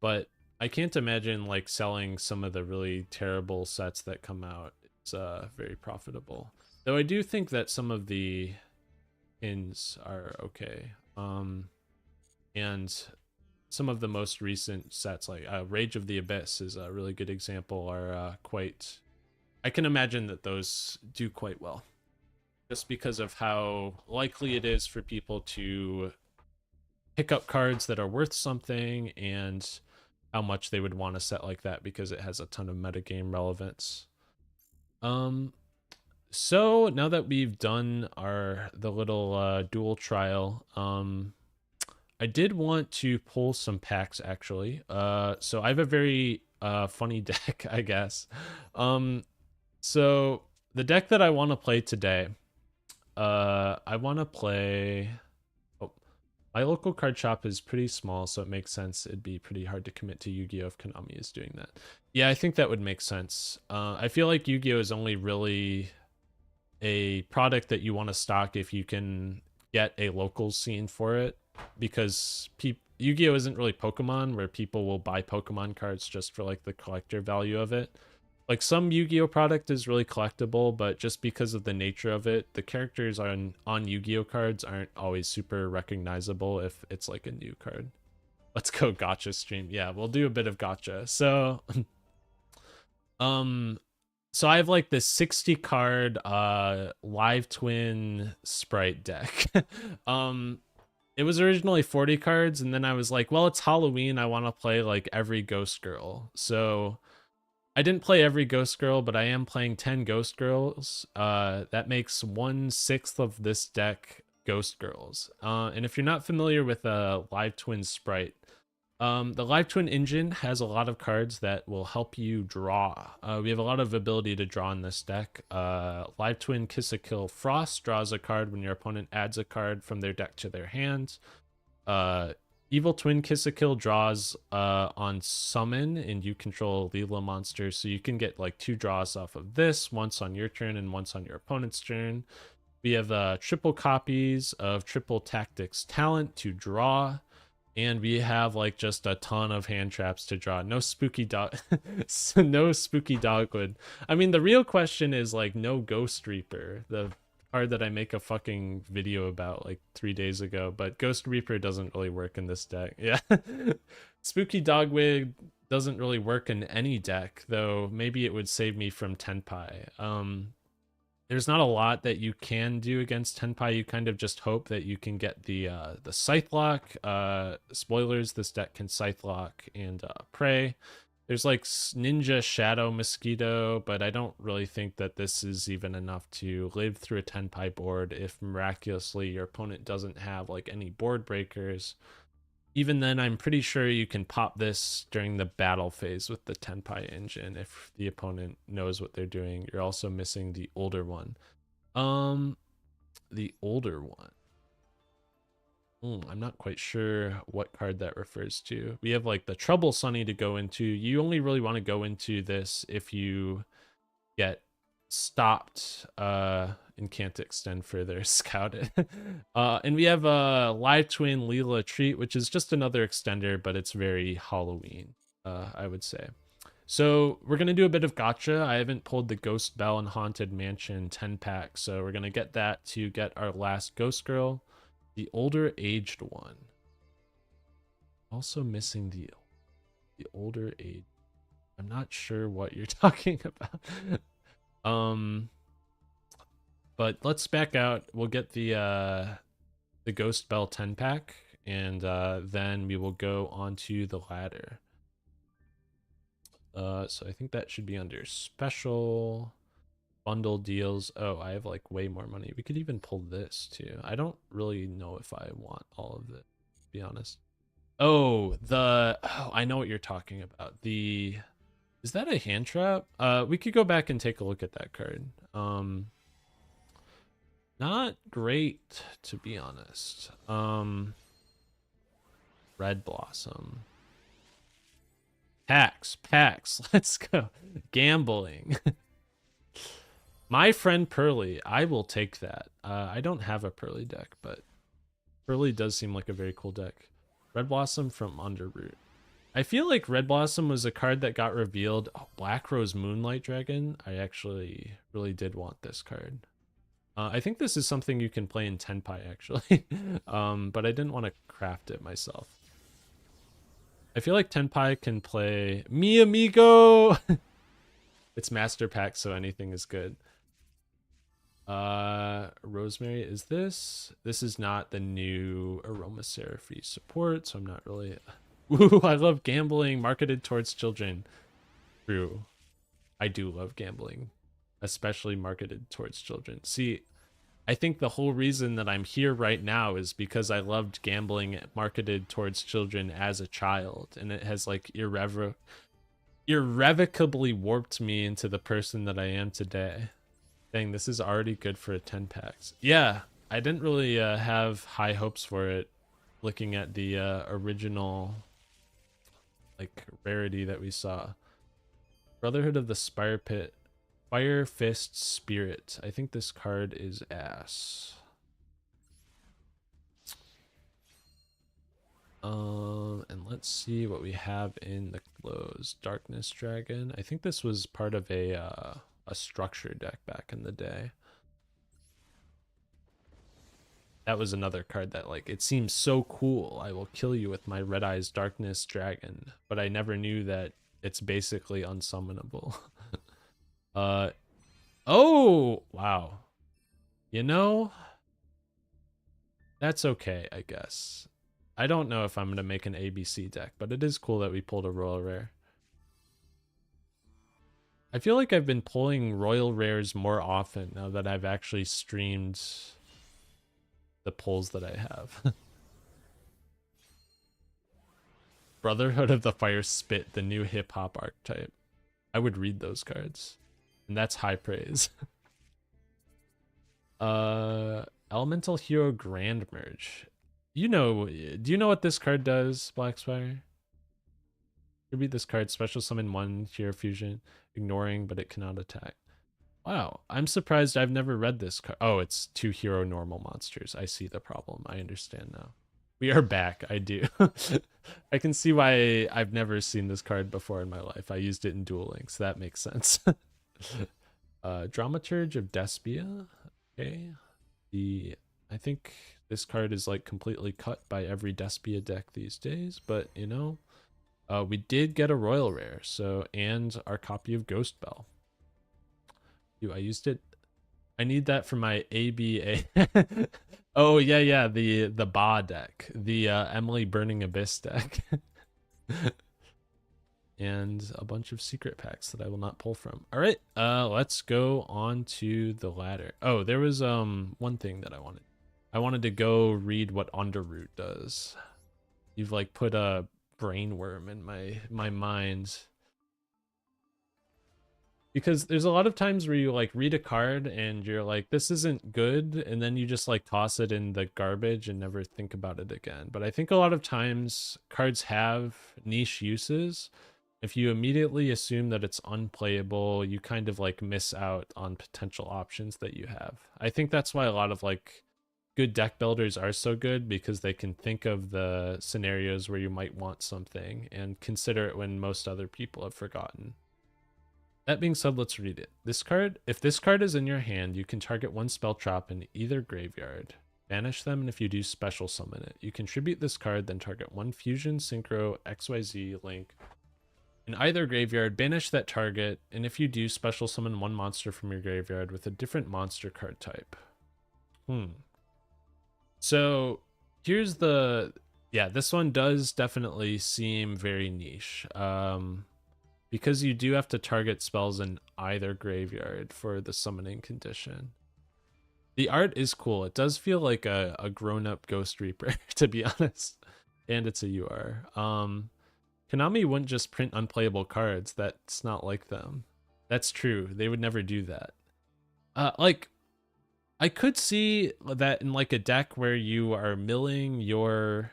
But I can't imagine like selling some of the really terrible sets that come out. It's very profitable. Though I do think that some of the pins are okay. And some of the most recent sets, like Rage of the Abyss is a really good example, are quite, I can imagine that those do quite well. Just because of how likely it is for people to pick up cards that are worth something and how much they would want a set like that because it has a ton of metagame relevance. So now that we've done the little dual trial, I did want to pull some packs actually. So I have a very funny deck, I guess. So the deck that I want to play today, I want to play. Oh, my local card shop is pretty small, so it makes sense. It'd be pretty hard to commit to Yu-Gi-Oh if Konami is doing that. Yeah, I think that would make sense. I feel like Yu-Gi-Oh is only really a product that you want to stock if you can get a local scene for it, because Yu-Gi-Oh isn't really Pokemon where people will buy Pokemon cards just for like the collector value of it. Like some Yu-Gi-Oh product is really collectible, but just because of the nature of it, the characters on Yu-Gi-Oh cards aren't always super recognizable if it's like a new card. Let's go gotcha stream. Yeah, we'll do a bit of gotcha. So um so I have like this 60 card live twin spright deck. It was originally 40 cards, and then I was like, well, it's Halloween, I want to play like every Ghost Girl. So I didn't play every Ghost Girl, but I am playing 10 Ghost Girls. That makes 1/6 of this deck Ghost Girls. And if you're not familiar with a live twin spright, the live twin engine has a lot of cards that will help you draw. We have a lot of ability to draw in this deck. Live twin Kiss a Kill Frost draws a card when your opponent adds a card from their deck to their hand. Evil Twin Kiss a Kill draws on summon, and you control Leela monsters, so you can get like 2 draws off of this, once on your turn and once on your opponent's turn. We have triple copies of Triple Tactics Talent to draw, and we have like just a ton of hand traps to draw. No spooky dog, no spooky dogwood. I mean, the real question is like no Ghost Reaper, the card that I make a fucking video about like 3 days ago, but Ghost Reaper doesn't really work in this deck. Yeah. Spooky Dogwig doesn't really work in any deck, though maybe it would save me from Tenpai. There's not a lot that you can do against Tenpai. You kind of just hope that you can get the Scythe Lock. Spoilers, this deck can Scythe Lock and Prey. There's like Ninja Shadow Mosquito, but I don't really think that this is even enough to live through a Tenpai board if miraculously your opponent doesn't have like any board breakers. Even then, I'm pretty sure you can pop this during the battle phase with the Tenpai engine if the opponent knows what they're doing. You're also missing the older one. The older one. I'm not quite sure what card that refers to. We have like the Trouble Sunny to go into. You only really want to go into this if you get stopped and can't extend further. Scout it. And we have a Live Twin Leela Treat, which is just another extender, but it's very Halloween, I would say. So we're going to do a bit of gotcha. I haven't pulled the Ghost Bell and Haunted Mansion 10-pack, so we're going to get that to get our last Ghost Girl. The older aged one. Also missing the older age. I'm not sure what you're talking about. But let's back out. We'll get the Ghost Bell 10-pack, and then we will go onto the ladder. So I think that should be under special bundle deals. Oh, I have like way more money. We could even pull this too. I don't really know if I want all of it, to be honest. Oh, I know what you're talking about. Is that a hand trap? We could go back and take a look at that card. Not great, to be honest. Red Blossom. Pax, let's go. Gambling. My friend Pearly, I will take that. I don't have a Pearly deck, but Pearly does seem like a very cool deck. Red Blossom from Underroot. I feel like Red Blossom was a card that got revealed. Oh, Black Rose Moonlight Dragon. I actually really did want this card. I think this is something you can play in Tenpai, actually. But I didn't want to craft it myself. I feel like Tenpai can play Mi Amigo. It's Master Pack, so anything is good. Rosemary, is this? This is not the new Aromaseraphy support, so I'm not really... Ooh, I love gambling marketed towards children. True. I do love gambling, especially marketed towards children. See, I think the whole reason that I'm here right now is because I loved gambling marketed towards children as a child, and it has like irrevocably warped me into the person that I am today. Dang, this is already good for a 10 packs. Yeah, I didn't really have high hopes for it looking at the original like rarity that we saw. Brotherhood of the Fire Fist Spirit. I think this card is ass. And let's see what we have in the close. Darkness Dragon. I think this was part of a structure deck back in the day. That was another card that, like, it seems so cool. I will kill you with my Red Eyes Darkness Dragon, but I never knew that it's basically unsummonable. Oh, wow. You know, that's okay, I guess. I don't know if I'm going to make an ABC deck, but it is cool that we pulled a Royal Rare. I feel like I've been pulling Royal Rares more often now that I've actually streamed the pulls that I have. Brotherhood of the Fire Spit, the new hip-hop archetype. I would read those cards. And that's high praise. Elemental Hero Grand Merge. Do you know what this card does, Blackspire? You beat this card, special summon 1 Hero Fusion, ignoring, but it cannot attack. Wow, I'm surprised I've never read this card. Oh, it's 2 hero normal monsters. I see the problem. I understand now. We are back. I do. I can see why I've never seen this card before in my life. I used it in Duel Links. That makes sense. Dramaturge of Despia. Okay. I think this card is like completely cut by every Despia deck these days, but you know, we did get a Royal Rare, so, and our copy of Ghost Bell. I used it. I need that for my ABA. Oh yeah, the Ba deck, the Emily Burning Abyss deck, and a bunch of secret packs that I will not pull from. All right, let's go on to the ladder. Oh, there was one thing that I wanted. I wanted to go read what Underroot does. You've like put a brainworm in my mind. Because there's a lot of times where you like read a card and you're like, this isn't good, and then you just like toss it in the garbage and never think about it again. But I think a lot of times cards have niche uses. If you immediately assume that it's unplayable, you kind of like miss out on potential options that you have. I think that's why a lot of like good deck builders are so good, because they can think of the scenarios where you might want something and consider it when most other people have forgotten. That being said, let's read it. If this card is in your hand, you can target 1 spell trap in either graveyard. Banish them, and if you do, special summon it. You contribute this card, then target 1 Fusion, Synchro, XYZ, Link in either graveyard, banish that target, and if you do, special summon 1 monster from your graveyard with a different monster card type. So, here's the... Yeah, this one does definitely seem very niche. because you do have to target spells in either graveyard for the summoning condition. The art is cool. It does feel like a grown-up Ghost Reaper, to be honest. And it's a UR. Konami wouldn't just print unplayable cards. That's not like them. That's true. They would never do that. Like, I could see that in like a deck where you are milling your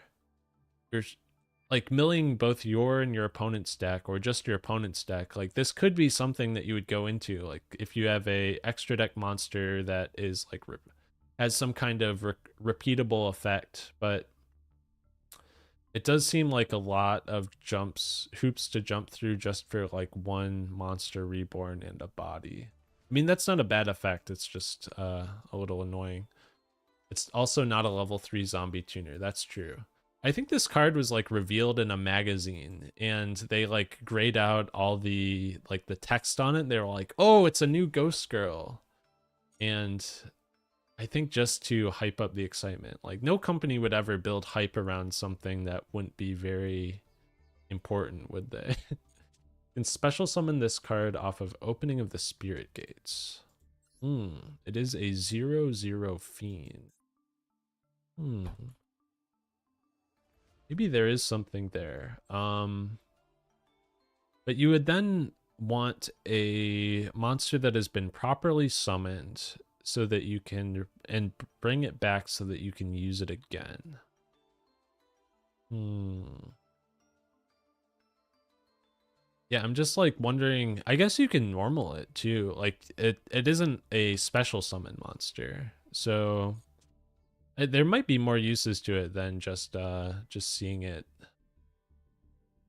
like milling both your and your opponent's deck, or just your opponent's deck. Like, this could be something that you would go into. Like, if you have a extra deck monster that is like has some kind of repeatable effect, but it does seem like a lot of hoops to jump through just for like one monster reborn and a body. I mean, that's not a bad effect. It's just a little annoying. It's also not a level 3 zombie tuner. That's true. I think this card was like revealed in a magazine, and they like grayed out all the like the text on it. They were like, "Oh, it's a new Ghost Girl," and I think just to hype up the excitement. Like, no company would ever build hype around something that wouldn't be very important, would they? Can special summon this card off of opening of the spirit gates. It is a 0/0 fiend. Maybe there is something there. But you would then want a monster that has been properly summoned so that you can, and bring it back so that you can use it again. Yeah, I'm just like wondering, I guess you can normal it too. Like, it isn't a special summon monster. So there might be more uses to it than just seeing it,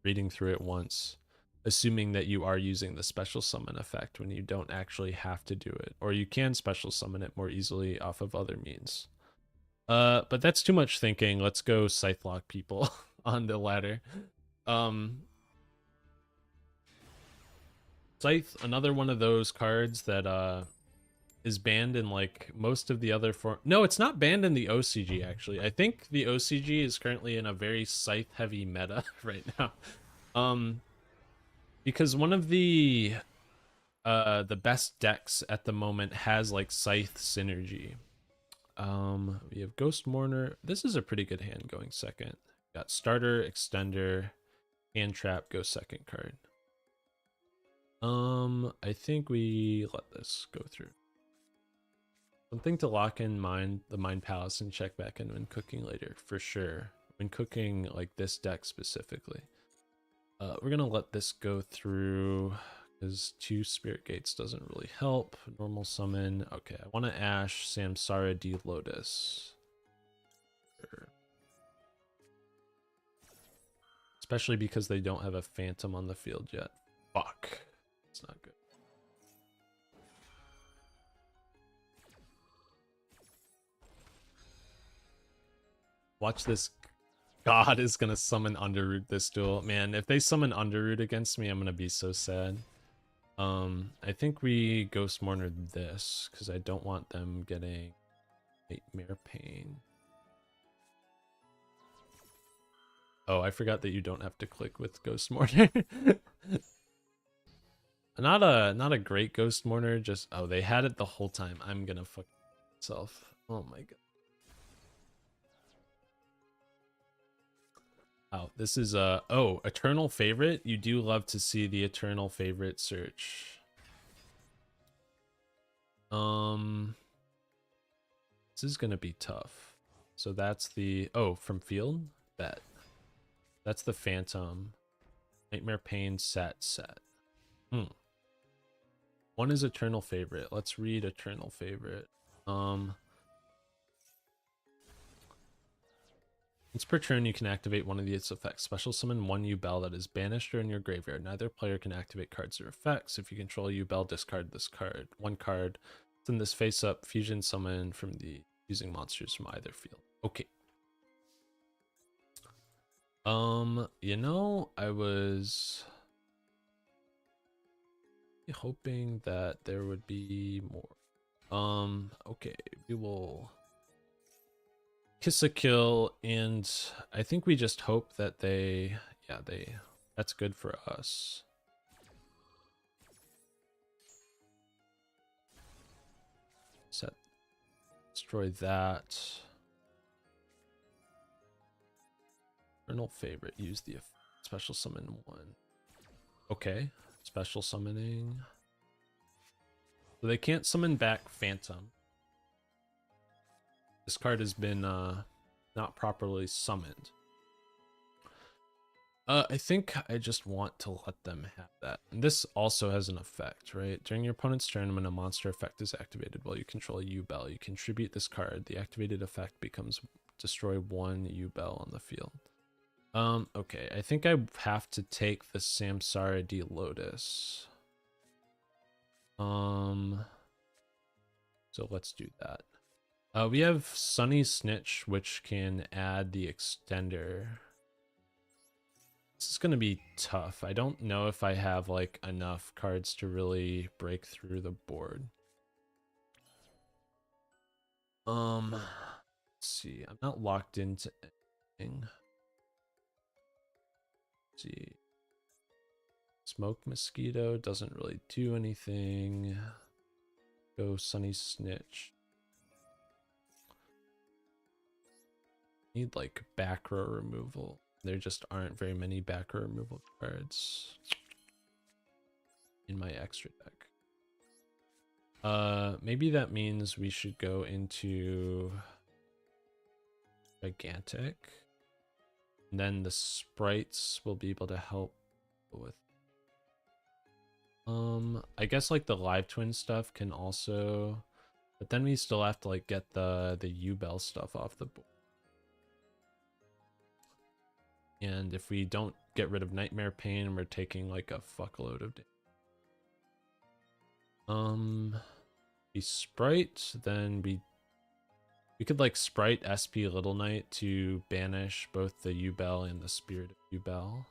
reading through it once, assuming that you are using the special summon effect when you don't actually have to do it, or you can special summon it more easily off of other means. But that's too much thinking. Let's go scythe lock people on the ladder. Scythe, another one of those cards that is banned in like most of the other form. No, it's not banned in the OCG actually. I think the OCG is currently in a very scythe heavy meta right now. Because one of the best decks at the moment has like scythe synergy. We have Ghost Mourner. This is a pretty good hand going second. Got starter, extender, hand trap, go second card. I think we let this go through. Something to lock in the Mind Palace and check back in when cooking later, for sure. When cooking like this deck specifically. We're gonna let this go through because 2 Spirit Gates doesn't really help. Normal summon. Okay, I want to Ash Samsara D Lotus. Sure. Especially because they don't have a Phantom on the field yet. Fuck. It's not good. Watch this. God is gonna summon Underroot this duel. Man, if they summon Underroot against me, I'm gonna be so sad. I think we Ghost Mourner this, because I don't want them getting Nightmare Pain. Oh, I forgot that you don't have to click with Ghost Mourner. Not a great Ghost Mourner, just, oh, they had it the whole time. I'm gonna fuck myself. Oh my god. Oh, this is oh, Eternal Favorite. You do love to see the Eternal Favorite search. This is gonna be tough. So that's the, oh, from field? Bet. That's the Phantom. Nightmare Pain set. One is Eternal Favorite. Let's read Eternal Favorite. Once per turn, you can activate one of its effects. Special summon one Yubel that is banished or in your graveyard. Neither player can activate cards or effects. If you control Yubel, discard this card. One card. Send this face up. Fusion summon from the using monsters from either field. Okay. You know, I was hoping that there would be more. Okay, we will Kiss a Kill, and I think we just hope that that's good for us. Destroy that. Eternal favorite. Use the special summon 1. Okay. Special summoning. So they can't summon back Phantom. This card has been not properly summoned. I think I just want to let them have that. And this also has an effect, right? During your opponent's turn, when a monster effect is activated while you control a U-Bell, you contribute this card. The activated effect becomes destroy 1 U-Bell on the field. Okay, I think I have to take the Samsara D Lotus. So let's do that. We have Sunny Snitch, which can add the extender. This is going to be tough. I don't know if I have like enough cards to really break through the board. Let's see. I'm not locked into anything. Let's see. Smoke Mosquito doesn't really do anything. Go Sunny Snitch. Need like back row removal. There just aren't very many back row removal cards in my extra deck. Maybe that means we should go into Gigantic. And then the sprites will be able to help with. I guess like the live twin stuff can also, but then we still have to like get the U-Bell stuff off the board. And if we don't get rid of Nightmare Pain, we're taking like a fuckload of damage. We Spright, then we could like Spright SP Little Knight to banish both the U-Bell and the Spirit of U-Bell.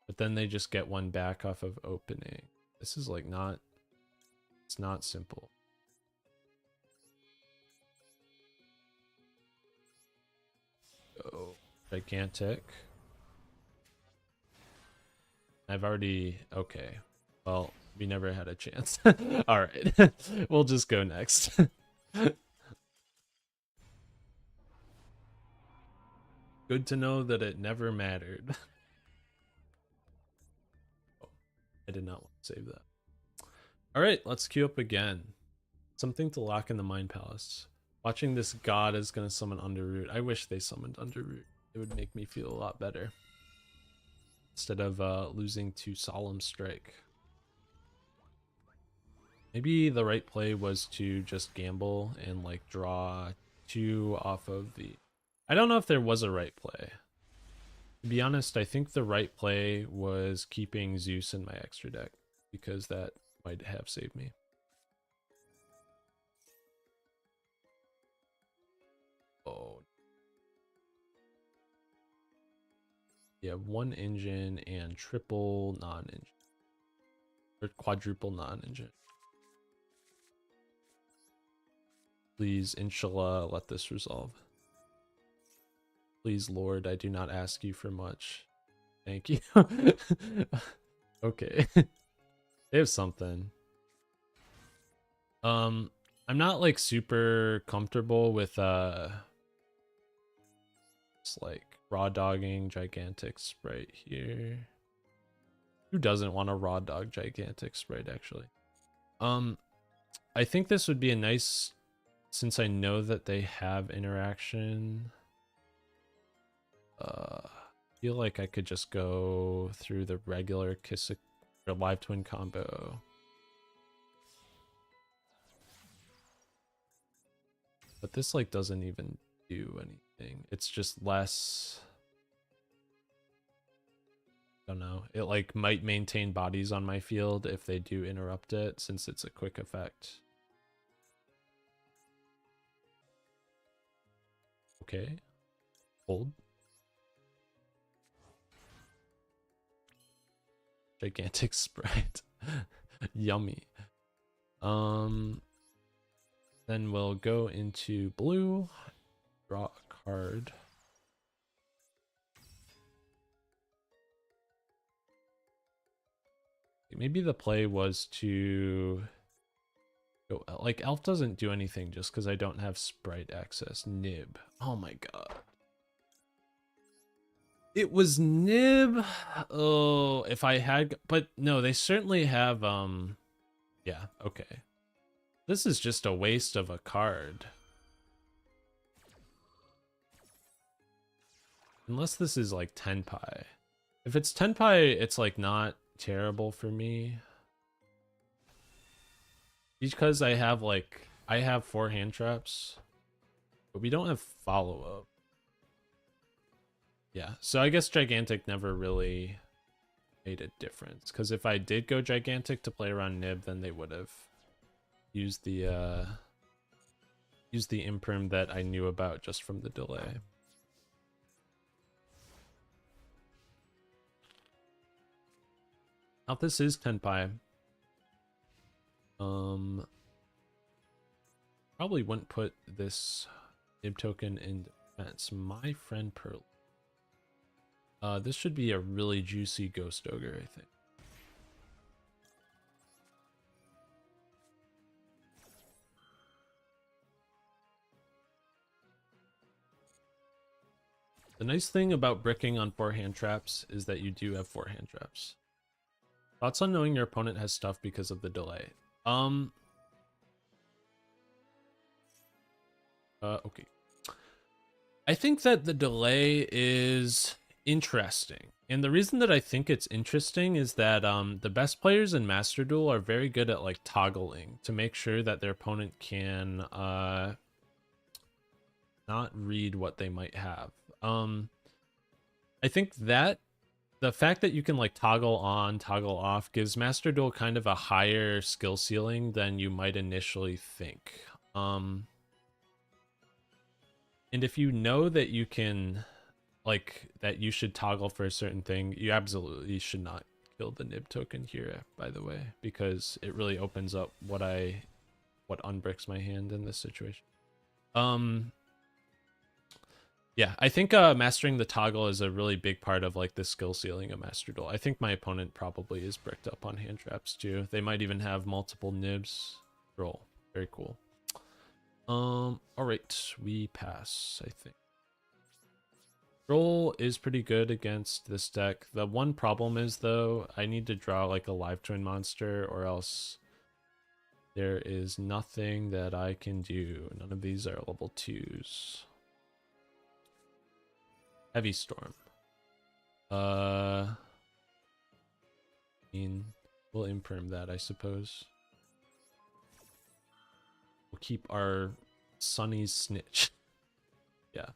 But then they just get 1 back off of opening. This is like not, it's not simple. Go Gigantic. I've already, okay. Well, we never had a chance. All right, we'll just go next. Good to know that it never mattered. Oh, I did not want to save that. All right, let's queue up again. Something to lock in the Mind Palace. Watching this god is going to summon Underroot. I wish they summoned Underroot. It would make me feel a lot better. Instead of losing to Solemn Strike. Maybe the right play was to just gamble and like draw 2 off of the... I don't know if there was a right play. To be honest, I think the right play was keeping Zeus in my extra deck, because that might have saved me. Oh. Yeah, 1 engine and triple non-engine. Or quadruple non-engine. Please, inshallah, let this resolve. Please, Lord, I do not ask you for much. Thank you. Okay. They have something. I'm not like super comfortable with just like raw dogging Gigantic Spright here. Who doesn't want a raw dog Gigantic Spright actually? I think this would be a nice, since I know that they have interaction. Feel like I could just go through the regular Kiss or Live Twin combo. But this like doesn't even do anything. It's just less. I don't know. It like might maintain bodies on my field if they do interrupt it, since it's a quick effect. Okay. Hold. Gigantic Spright. Yummy. Then we'll go into blue, draw a card. Maybe the play was to Like, Elf doesn't do anything just because I don't have Sprite access. Nib. Oh my god. It was Nib. Oh, if I had... But no, they certainly have... Yeah, okay. This is just a waste of a card. Unless this is like Tenpai. If it's Tenpai, it's like not terrible for me. Because I have like... I have 4 hand traps. But we don't have follow-up. Yeah, so I guess Gigantic never really made a difference. Because if I did go Gigantic to play around Nib, then they would have used the imperm that I knew about just from the delay. Now this is Tenpai. Probably wouldn't put this Nib token in defense. My friend Pearl. This should be a really juicy Ghost Ogre, I think. The nice thing about bricking on 4 hand traps is that you do have 4 hand traps. Thoughts on knowing your opponent has stuff because of the delay? Okay. I think that the delay is interesting. And the reason that I think it's interesting is that the best players in Master Duel are very good at like toggling to make sure that their opponent can not read what they might have. I think that the fact that you can like toggle on, toggle off gives Master Duel kind of a higher skill ceiling than you might initially think. And if you know that you can, like, that you should toggle for a certain thing, you absolutely should not kill the Nib token here, by the way, because it really opens up what unbricks my hand in this situation. Yeah, I think mastering the toggle is a really big part of like the skill ceiling of Master Duel. I think my opponent probably is bricked up on hand traps too. They might even have multiple nibs. Roll. Very cool. All right, we pass, I think. Roll is pretty good against this deck. The one problem is though, I need to draw like a live twin monster or else there is nothing that I can do. None of these are level 2s. Heavy Storm. I mean, we'll imperm that, I suppose. We'll keep our Sunny's Snitch. Yeah.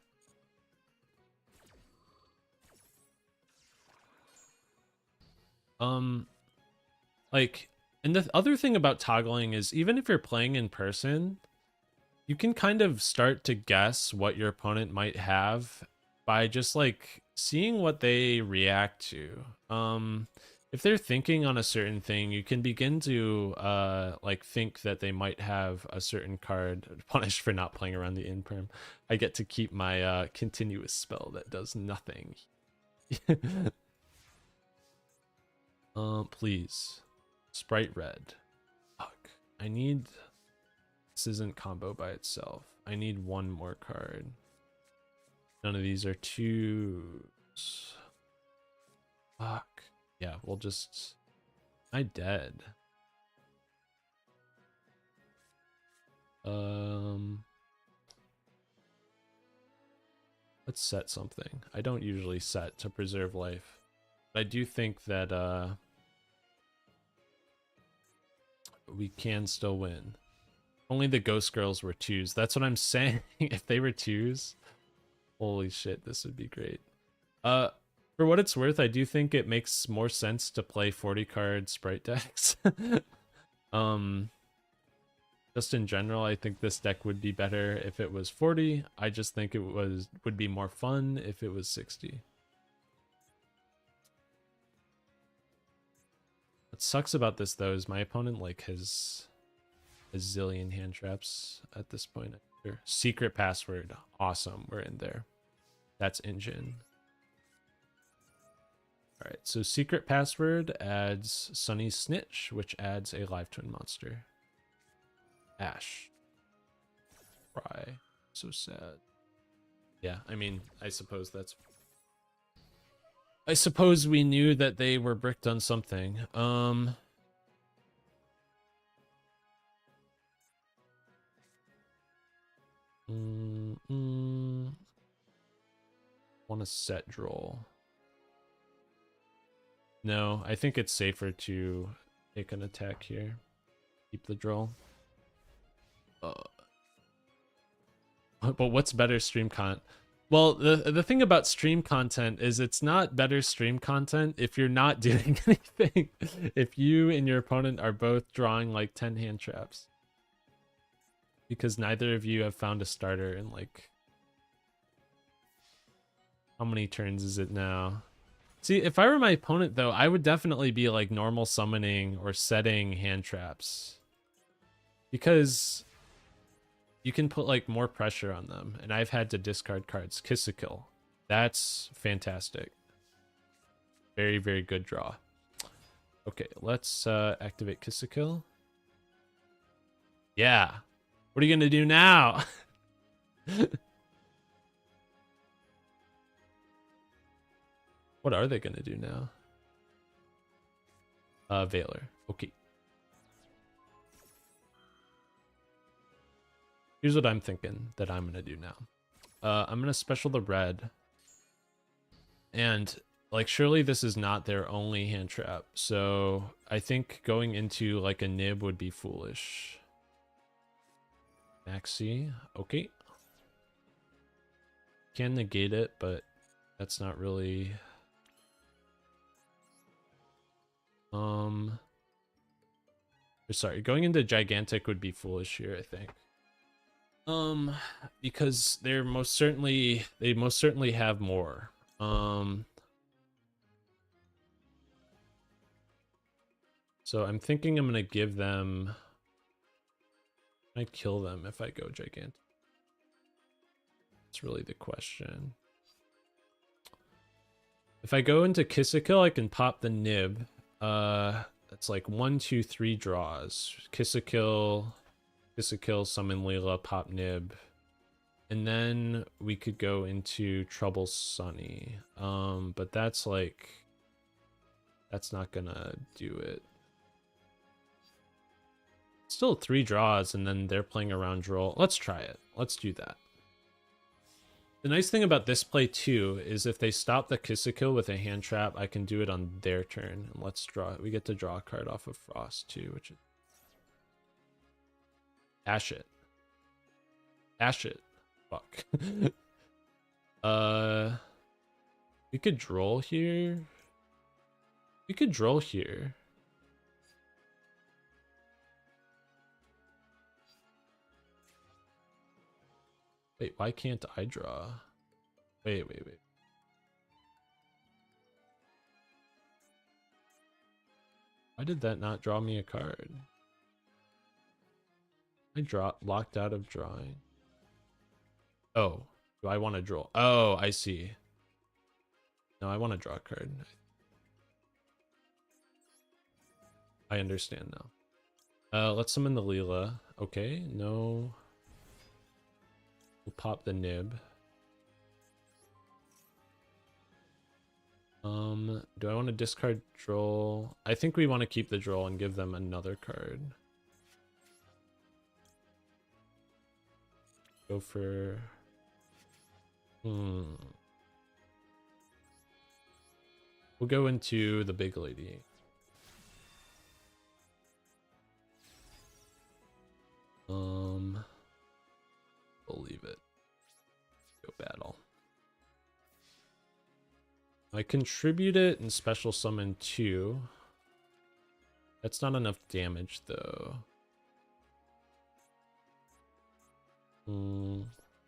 Like, and the other thing about toggling is even if you're playing in person, you can kind of start to guess what your opponent might have by just like seeing what they react to. If they're thinking on a certain thing, you can begin to like think that they might have a certain card. Punished for not playing around the imperm. I get to keep my continuous spell that does nothing. Please. Spright red. Fuck. I need... This isn't combo by itself. I need one more card. None of these are 2s. Fuck. Yeah, we'll just... Am I dead? Let's set something. I don't usually set to preserve life. But I do think that we can still win. Only the Ghost Girls were 2s. That's what I'm saying. If they were 2s, holy shit, this would be great. For what it's worth, I do think it makes more sense to play 40 card Spright decks. Just in general, I think this deck would be better if it was 40. I just think it would be more fun if it was 60. What sucks about this though is my opponent like has a zillion hand traps at this point. Secret password, awesome, we're in there. That's engine. All right, so secret password adds Sunny's Snitch, which adds a live twin monster. Ash. Cry. So sad. Yeah, I mean, I suppose that's... I suppose we knew that they were bricked on something. Want to set droll. No, I think it's safer to take an attack here. Keep the droll. But what's better stream content? Well, the thing about stream content is it's not better stream content if you're not doing anything. If you and your opponent are both drawing like 10 hand traps. Because neither of you have found a starter in like... How many turns is it now? See, if I were my opponent though, I would definitely be like normal summoning or setting hand traps. Because you can put like more pressure on them, and I've had to discard cards. Kiss a Kill. That's fantastic. Very, very good draw. Okay, let's activate Kiss a Kill. Yeah. What are you gonna do now? What are they gonna do now? Veiler. Okay. Here's what I'm thinking that I'm gonna do now. I'm gonna special the red. And like surely this is not their only hand trap. So I think going into like a nib would be foolish. Maxi. Okay. Can negate it, but that's not really... Sorry, going into gigantic would be foolish here, I think. Because they most certainly have more. So I'm thinking I'm gonna give them... I'd kill them if I go gigantic. That's really the question. If I go into Kiss a Kill, I can pop the nib. That's like 1, 2, 3 draws. Kiss a Kill, summon Leela, pop nib. And then we could go into Trouble Sunny. But that's like... That's not gonna do it. Still 3 draws, and then they're playing around droll. Let's try it. Let's do that. The nice thing about this play too is if they stop the Kiss a Kill with a hand trap, I can do it on their turn. And let's draw. We get to draw a card off of Frost too, which is... Ash it. Ash it. Fuck. We could droll here. We could droll here. Wait, why can't I draw? Wait. Why did that not draw me a card? I locked out of drawing. Oh, do I want to draw? Oh, I see. No, I want to draw a card. I understand now. Let's summon the Leela. Okay, no. We'll pop the nib. Do I want to discard droll? I think we want to keep the droll and give them another card. Go for... We'll go into the big lady. We'll leave it. Go battle. I contribute it and special summon 2. That's not enough damage though.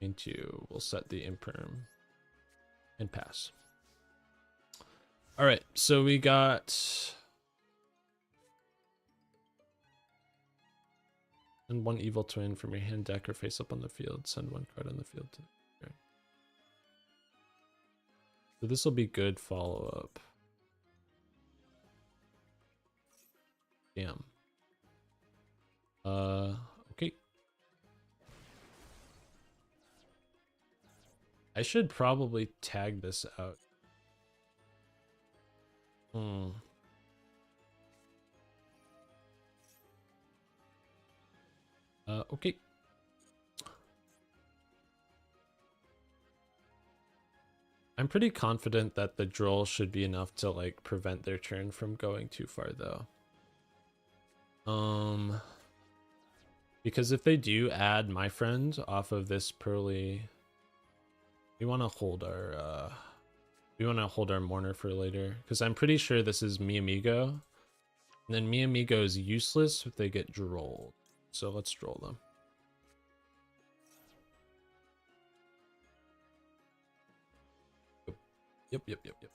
Into we'll set the imperm and pass. All right, so we got send 1 evil twin from your hand deck or face up on the field. Send 1 card on the field to the... So this will be good follow up. Damn. Okay. I should probably tag this out. Hmm. Okay. I'm pretty confident that the droll should be enough to like prevent their turn from going too far though. Because if they do add my friend off of this pearly, we want to hold our mourner for later because I'm pretty sure this is mi amigo, and then mi amigo is useless if they get drolled. So let's droll them. Yep. Okay.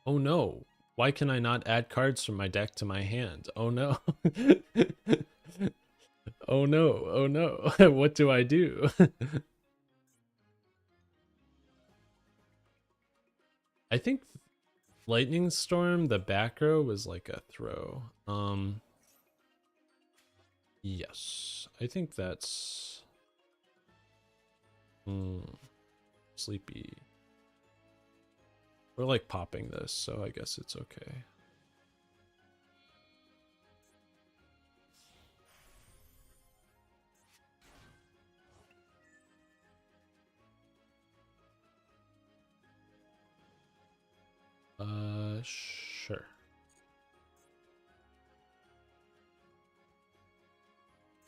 Oh no. Why can I not add cards from my deck to my hand? Oh no. Oh no. Oh no. What do I do? I think Lightning Storm, the back row, was like a throw. Yes. I think that's sleepy. We're like popping this, so I guess it's okay. Sure.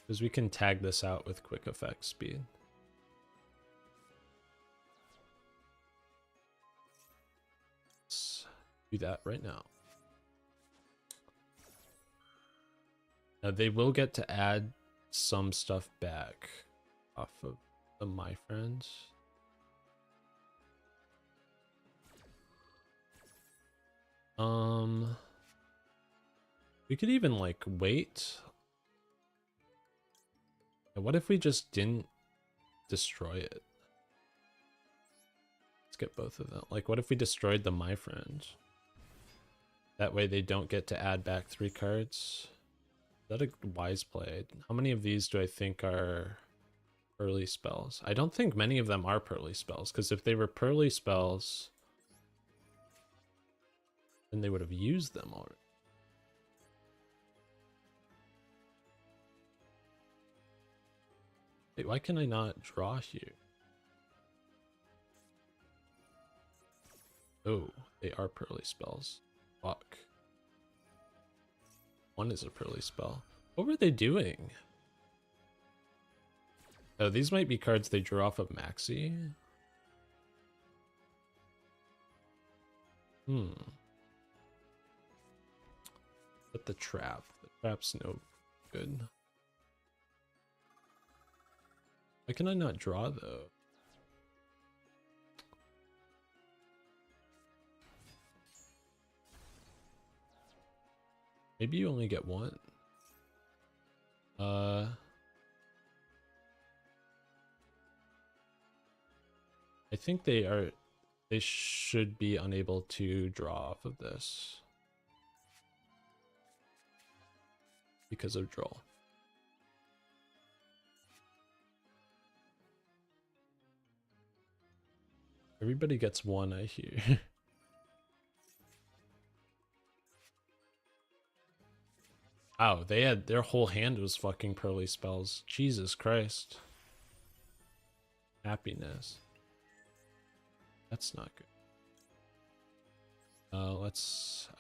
Because we can tag this out with quick effect speed. Let's do that right now. Now they will get to add some stuff back off of the my friends. We could even like wait. What if we just didn't destroy it? Let's get both of them. Like, what if we destroyed the my friend? That way they don't get to add back 3 cards. Is that a wise play? How many of these do I think are pearly spells? I don't think many of them are pearly spells, because if they were pearly spells, then they would have used them already. Wait, why can I not draw here? Oh, they are pearly spells. Fuck. One is a pearly spell. What were they doing? Oh, these might be cards they drew off of Maxi. But the trap's no good. Why can I not draw though? Maybe you only get one. I think they should be unable to draw off of this because of draw. Everybody gets one, I hear. Wow, they had their whole hand was fucking pearly spells. Jesus Christ. Happiness. That's not good.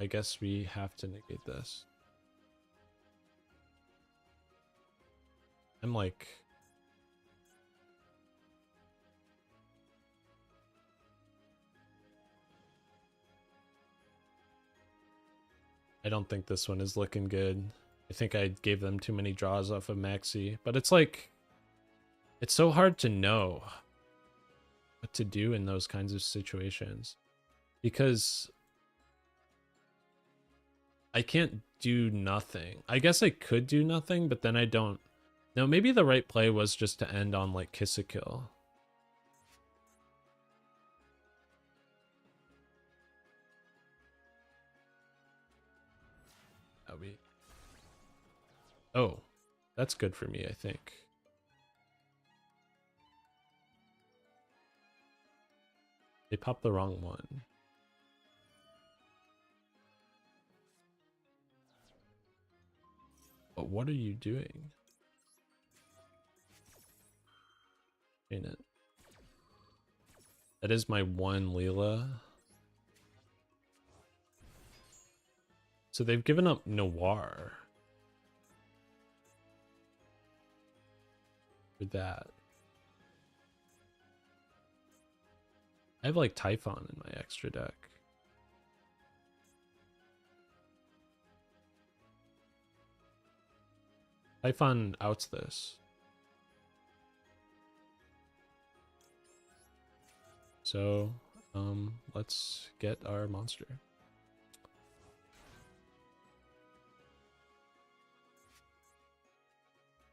I guess we have to negate this. I'm like, I don't think this one is looking good. I think I gave them too many draws off of Maxi, but it's like, it's so hard to know what to do in those kinds of situations because I can't do nothing. I guess I could do nothing, but then I don't. No, maybe the right play was just to end on like Kiss a Kill. we... Oh, that's good for me, I think. They popped the wrong one. But what are you doing? Ain't it? That is my one Leela. So they've given up Noir. For that. I have like Typhon in my extra deck. Typhon outs this. So, let's get our monster.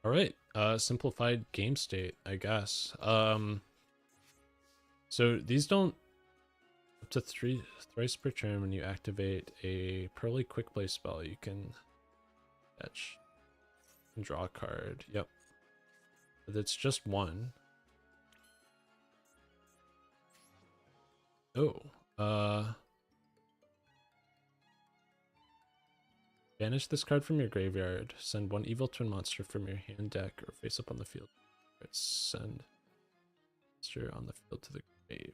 All right, simplified game state, I guess. So these don't up to thrice per turn when you activate a Pearly Quick Play spell, you can fetch and draw a card. Yep. But it's just one. Oh, banish this card from your graveyard. Send one evil twin monster from your hand, deck, or face up on the field. Send monster on the field to the grave.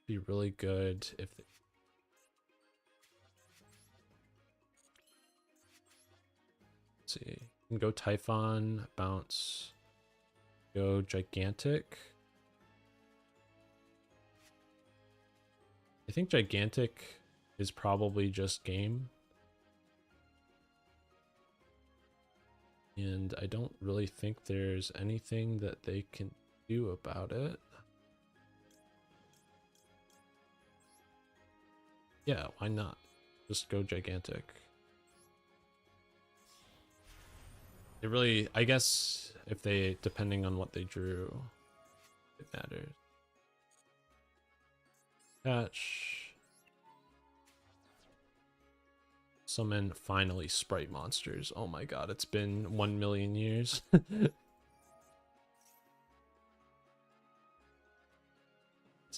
Be really good if they... Let's see. You can go Typhon, bounce, go Gigantic. I think Gigantic is probably just game. And I don't really think there's anything that they can do about it. Yeah, why not? Just go Gigantic. It really, I guess, if they, depending on what they drew, it matters. Catch. Summon finally Spright monsters. Oh my god, it's been 1 million years. Let's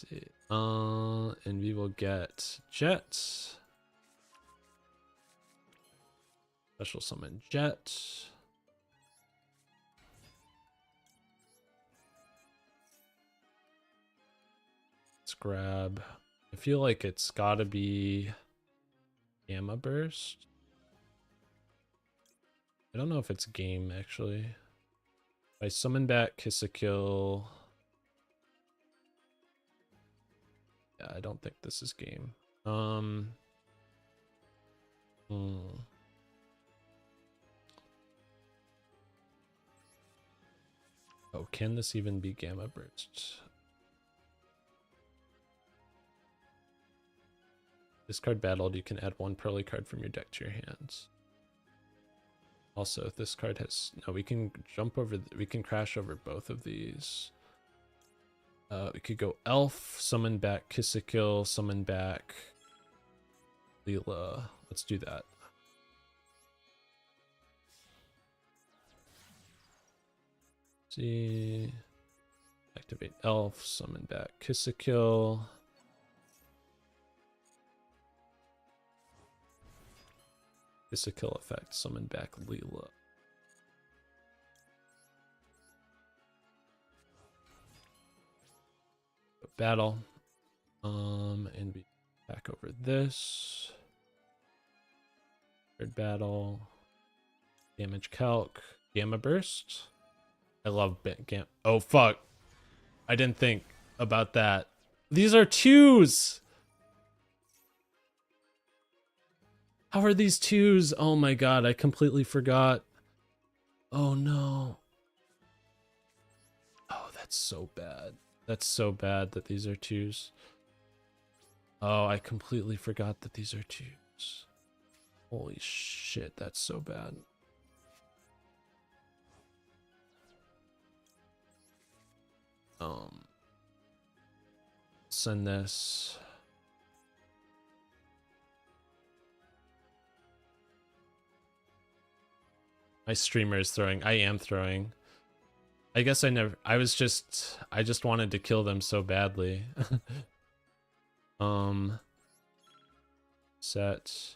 see. And we will get Jet. Special summon Jet. Let's grab. I feel like it's gotta be Gamma Burst. I don't know if it's game actually. If I summon back Kiss a Kill. Yeah, I don't think this is game. Oh, can this even be Gamma Burst? Discard battled, you can add one Pearly card from your deck to your hands. Also, if this card has... No, we can jump over... We can crash over both of these. We could go Elf, summon back Kiss a Kill, summon back Leela. Let's do that. See... Activate Elf, summon back Kiss a Kill. Kiss a Kill effect, summon back Leela. Battle. And be back over this. Third battle. Damage calc. Gamma Burst. I love Gamma. Oh fuck. I didn't think about that. These are twos! How are these twos? Oh my god, I completely forgot. Oh no. Oh, that's so bad. That's so bad that these are twos. Oh, I completely forgot that these are twos. Holy shit, that's so bad. Send this. My streamer is throwing. I am throwing. I guess I never. I just wanted to kill them so badly. Set.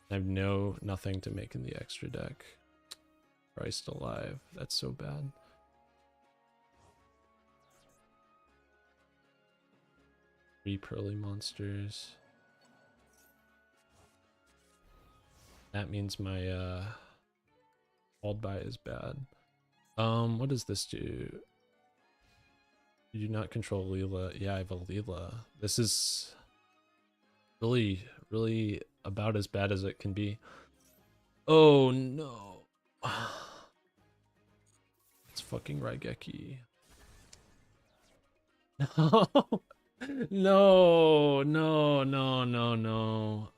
I have nothing to make in the extra deck. Christ alive. That's so bad. Three pearly monsters. That means my hold by is bad. What does this do? You do not control Leela. Yeah, I have a Leela. This is really, really about as bad as it can be. Oh no. It's fucking Raigeki. No. No, no, no, no, no.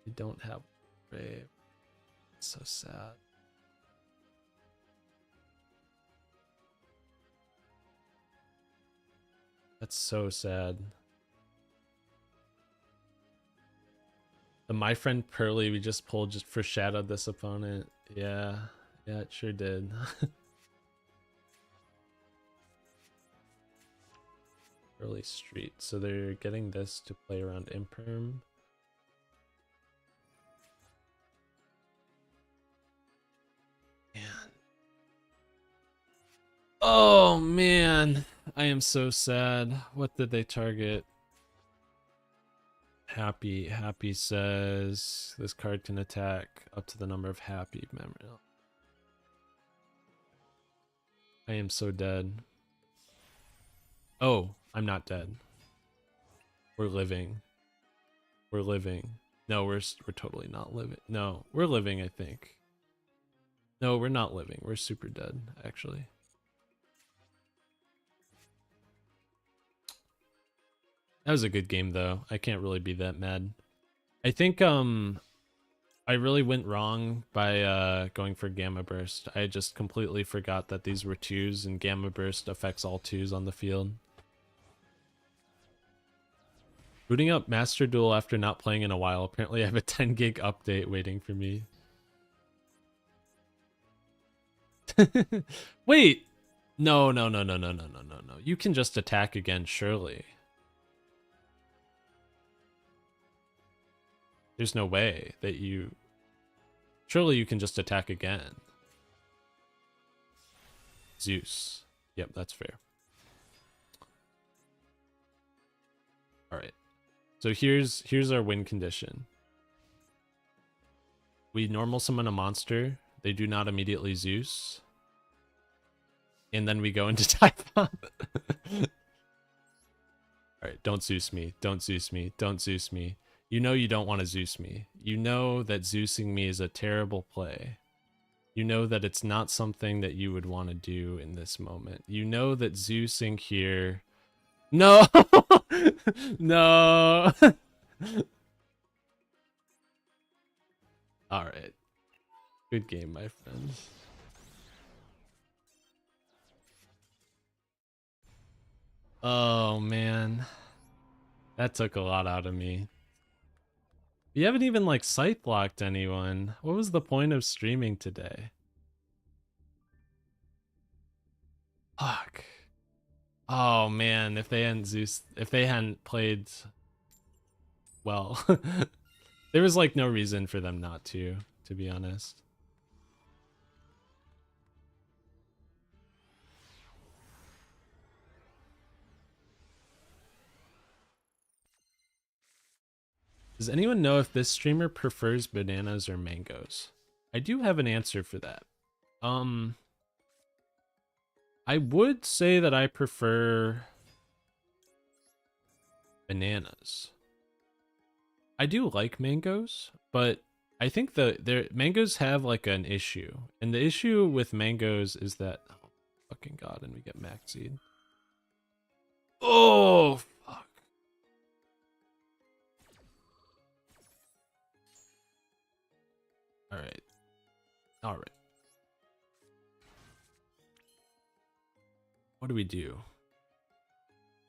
You don't have Brave. It's so sad. That's so sad. The My Friend Pearly we just pulled just foreshadowed this opponent. Yeah, yeah, it sure did. Early Street. So they're getting this to play around Imperm. Man. Oh man, I am so sad. What did they target? Happy says this card can attack up to the number of happy memory. I am so dead. Oh, I'm not dead. We're living. We're living. No, we're totally not living. No, we're living, I think. No, we're not living. We're super dead, actually. That was a good game though. I can't really be that mad. I think I really went wrong by going for Gamma Burst. I just completely forgot that these were 2s and Gamma Burst affects all 2s on the field. Booting up Master Duel after not playing in a while. Apparently I have a 10 gig update waiting for me. Wait! No. You can just attack again, surely. There's no way that you... Surely you can just attack again. Zeus. Yep, that's fair. Alright. So here's our win condition. We normal summon a monster. They do not immediately Zeus. And then we go into Typhon. Alright, don't Zeus me. Don't Zeus me. Don't Zeus me. You know you don't want to Zeus me. You know that Zeusing me is a terrible play. You know that it's not something that you would want to do in this moment. You know that Zeusing here... No! No! Alright. Good game, my friends. Oh, man. That took a lot out of me. You haven't even like scythe blocked anyone. What was the point of streaming today? Fuck. Oh man, if they hadn't played well, there was like no reason for them not to be honest. Does anyone know if this streamer prefers bananas or mangoes? I do have an answer for that. I would say that I prefer bananas. I do like mangoes, but I think their mangoes have like an issue. And the issue with mangoes is that, oh fucking god, and we get maxied. Oh fuck. Alright. Alright. What do we do?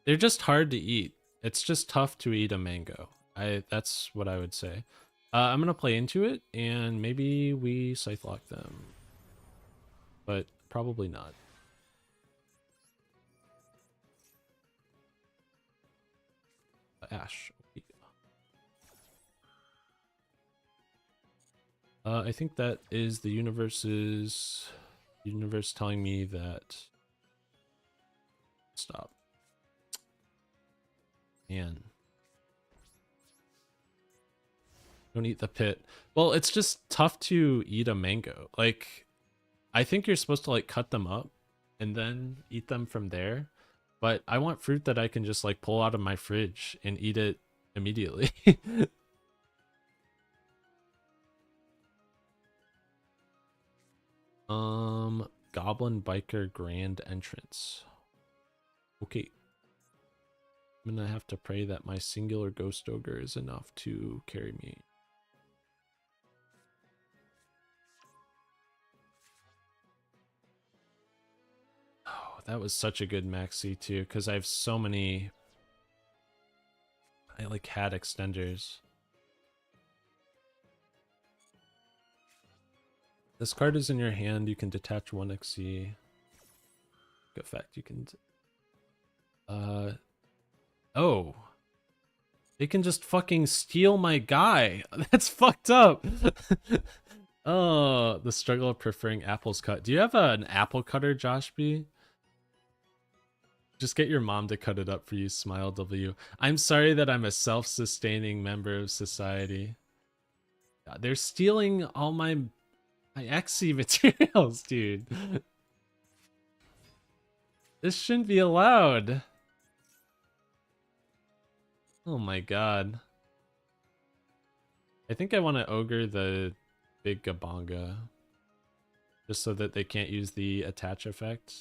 They're just hard to eat. It's just tough to eat a mango. That's what I would say. I'm gonna play into it, and maybe we scythe lock them, but probably not. Ash. I think that is the universe telling me that. Stop. Man. Don't eat the pit. Well, it's just tough to eat a mango. Like, I think you're supposed to like cut them up and then eat them from there. But I want fruit that I can just like pull out of my fridge and eat it immediately. Goblin Biker Grand Entrance. Okay. I'm gonna have to pray that my singular ghost ogre is enough to carry me. Oh, that was such a good maxi too, because I have so many. I like had extenders. This card is in your hand. You can detach 1 XC. Effect. You can. Oh. They can just fucking steal my guy. That's fucked up. Oh, the struggle of preferring apples cut. Do you have an apple cutter, Josh B? Just get your mom to cut it up for you, Smile W. I'm sorry that I'm a self-sustaining member of society. God, they're stealing all my XC materials, dude. This shouldn't be allowed. Oh my god. I think I want to ogre the big Gabonga. Just so that they can't use the attach effect.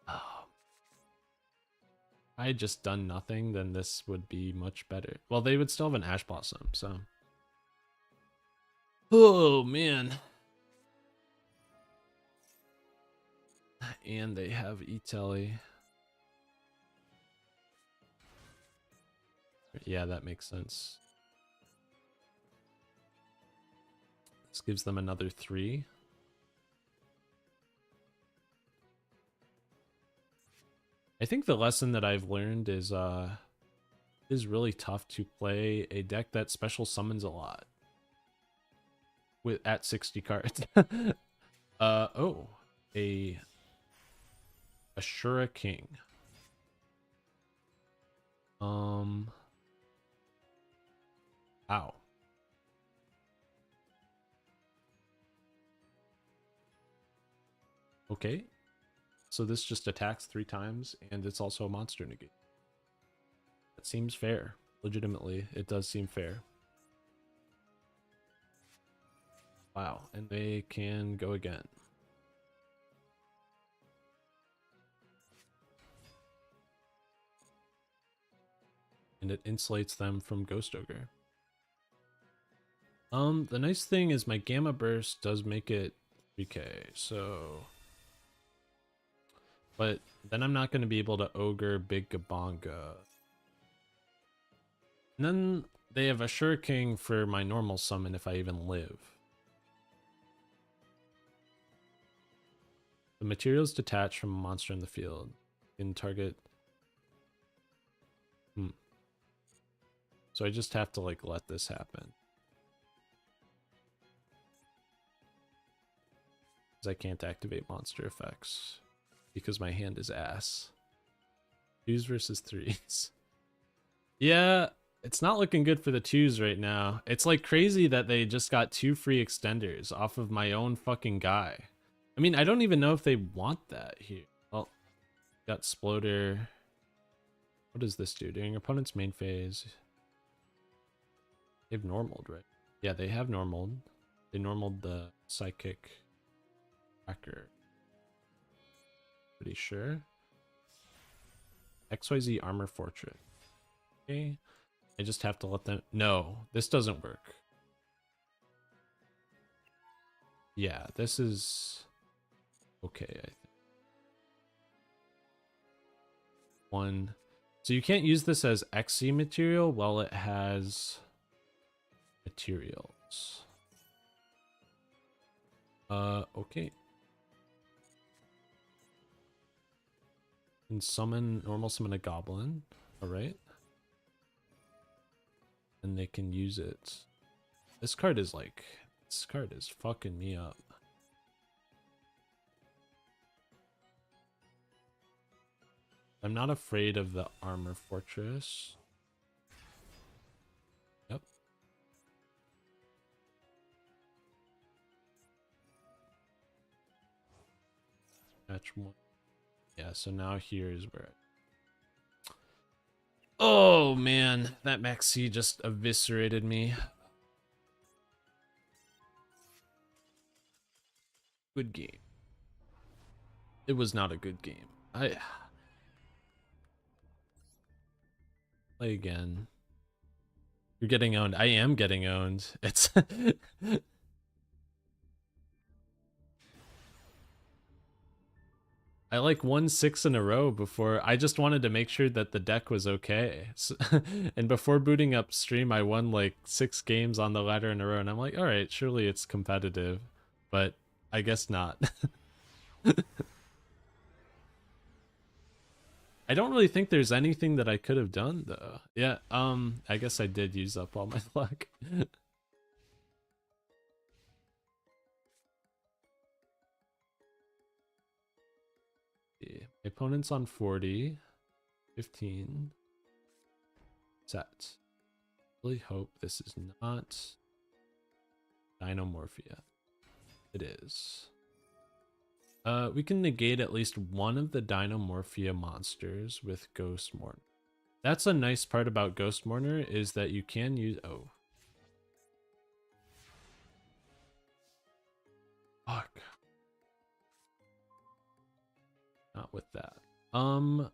Oh. If I had just done nothing, then this would be much better. Well, they would still have an Ash Blossom, so. Oh, man. And they have E-Telly. Yeah, that makes sense. This gives them another 3. I think the lesson that I've learned is it is really tough to play a deck that special summons a lot at 60 cards. Oh, a Ashura King. Ow. Okay. So this just attacks 3 times, and it's also a monster negate. That seems fair. Legitimately, it does seem fair. Wow, and they can go again. And it insulates them from Ghost Ogre. The nice thing is my Gamma Burst does make it 3k, so... But then I'm not going to be able to ogre Big Gabonga. And then they have a Sure King for my normal summon if I even live. The materials detached from a monster in the field. In target. So I just have to like let this happen. Because I can't activate monster effects. Because my hand is ass. 2s versus 3s. Yeah, it's not looking good for the 2s right now. It's like crazy that they just got 2 free extenders off of my own fucking guy. I mean, I don't even know if they want that here. Well, got Sploder. What does this do? During opponent's main phase. They've normaled, right? Yeah, they have normaled. They normaled the psychic hacker. Pretty sure. XYZ Armor Fortress. Okay. I just have to let them... No, this doesn't work. Yeah, this is... Okay, I think. 1, So you can't use this as XC material while it has materials. Okay. And normal summon a goblin. Alright. And they can use it. This card is fucking me up. I'm not afraid of the armor fortress. Yep. Match 1. Yeah, so now here's where... Oh man, that Maxi just eviscerated me. Good game. It was not a good game. Play again. You're getting owned. I am getting owned. It's... I like won 6 in a row before. I just wanted to make sure that the deck was okay. So, and before booting up stream, I won like 6 games on the ladder in a row. And I'm like, all right, surely it's competitive. But I guess not. I don't really think there's anything that I could have done though. Yeah, I guess I did use up all my luck. My opponent's on 40, 15. Set. Really hope this is not Dinomorphia. It is. We can negate at least one of the Dinomorphia monsters with Ghost Mourner. That's a nice part about Ghost Mourner is that you can use... Oh. Fuck. Not with that. Summon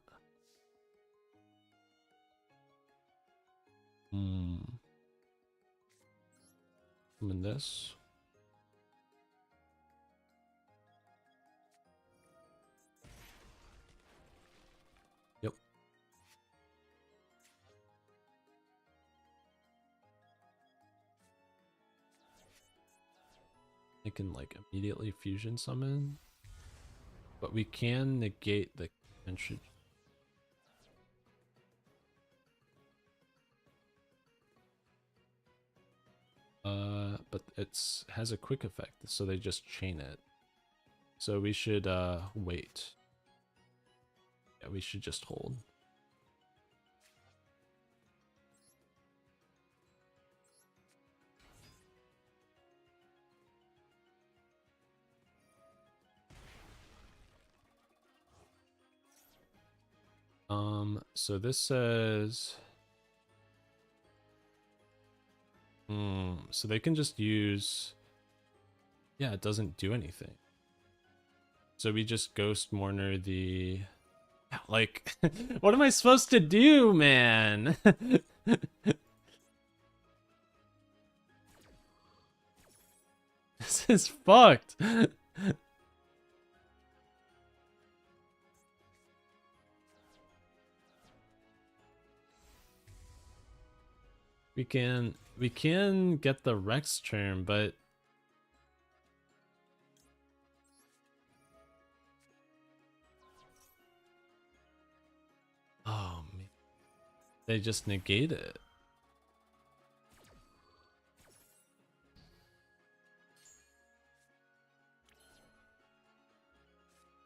this. Yep. I can like immediately fusion summon. But we can negate the entry. But it's has a quick effect, so they just chain it. So we should wait. Yeah, we should just hold. So this says so they can just use, yeah, it doesn't do anything. So we just Ghost Mourner the, like, what am I supposed to do, man? This is fucked. We can get the Rex charm, but oh man, they just negate it.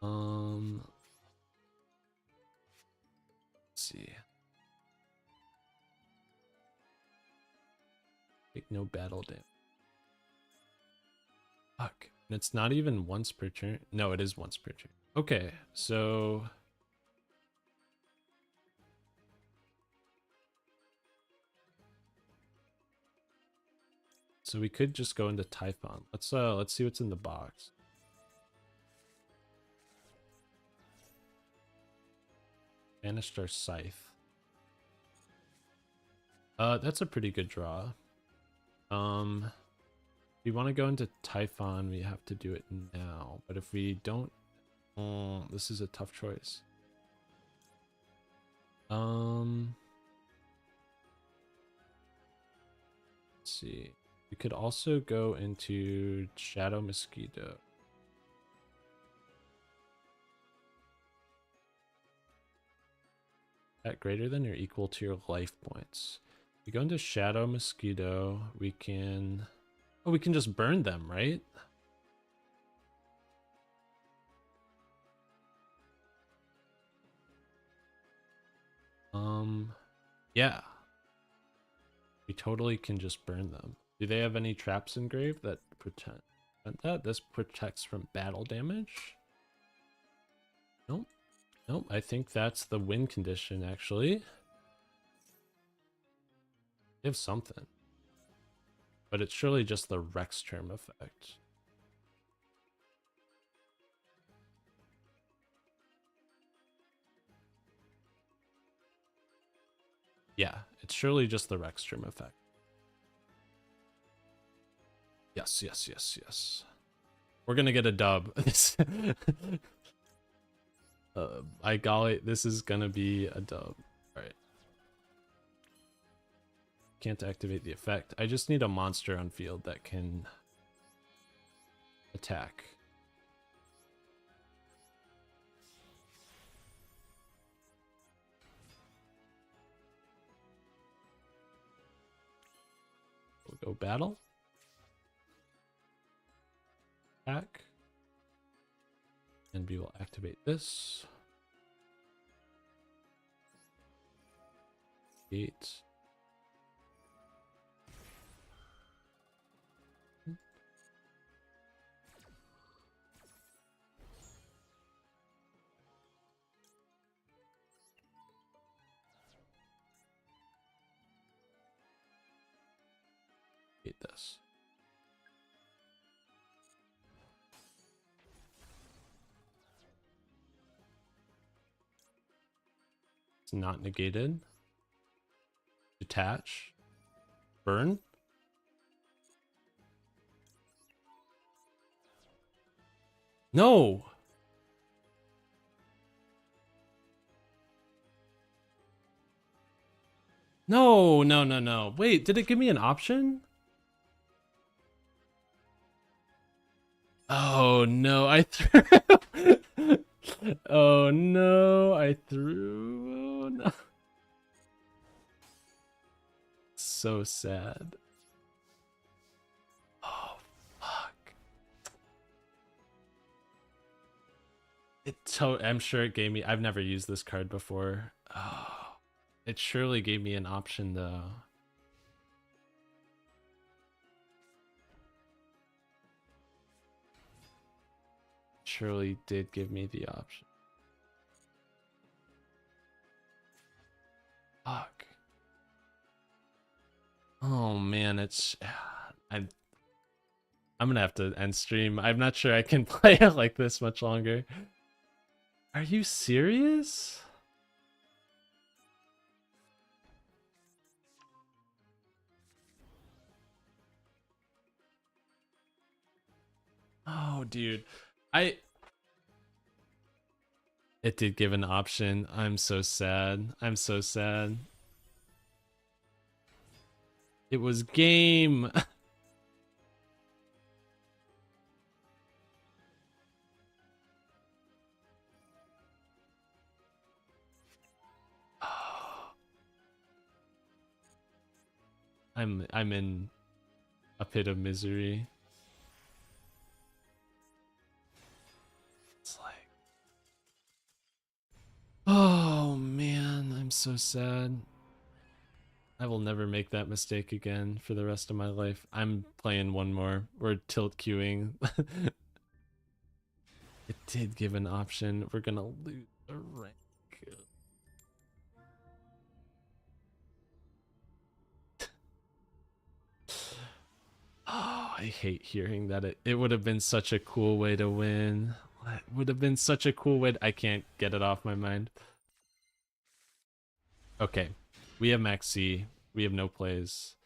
Let's see. Take no battle damage. Fuck. And it's not even once per turn. No, it is once per turn. Okay, so we could just go into Typhon. Let's see what's in the box. Banished our scythe. That's a pretty good draw. If we want to go into Typhon, we have to do it now. But if we don't, this is a tough choice. Let's see. We could also go into Shadow Mosquito. At greater than or equal to your life points. We go into Shadow Mosquito. We can... Oh, we can just burn them, right? Yeah. We totally can just burn them. Do they have any traps engraved that prevent that? This protects from battle damage? Nope. Nope, I think that's the win condition, actually. They have something. But it's surely just the Rex term effect. Yeah, it's surely just the Rex term effect. Yes, yes, yes, yes. We're gonna get a dub. By golly, this is gonna be a dub. Alright. Can't activate the effect. I just need a monster on field that can attack. We'll go battle. Attack. And we will activate this. 8. Hate this. It's not negated. Detach. Burn. No! No, no, no, no. Wait, did it give me an option? Oh no, I threw. Oh no, I threw. Oh, no. So sad. Oh fuck. I'm sure it gave me. I've never used this card before. Oh, it surely gave me an option though. Surely did give me the option. Fuck. Oh man, it's I'm gonna have to end stream. I'm not sure I can play it like this much longer. Are you serious? Oh dude. It did give an option. I'm so sad. I'm so sad. It was game. I'm in a pit of misery. It's like, oh man, I'm so sad. I will never make that mistake again for the rest of my life. I'm playing one more. We're tilt queuing. It did give an option. We're gonna lose the rank. Oh, I hate hearing that. It would have been such a cool way to win. It would have been such a cool way. I can't get it off my mind. Okay, we have Max C. We have no plays.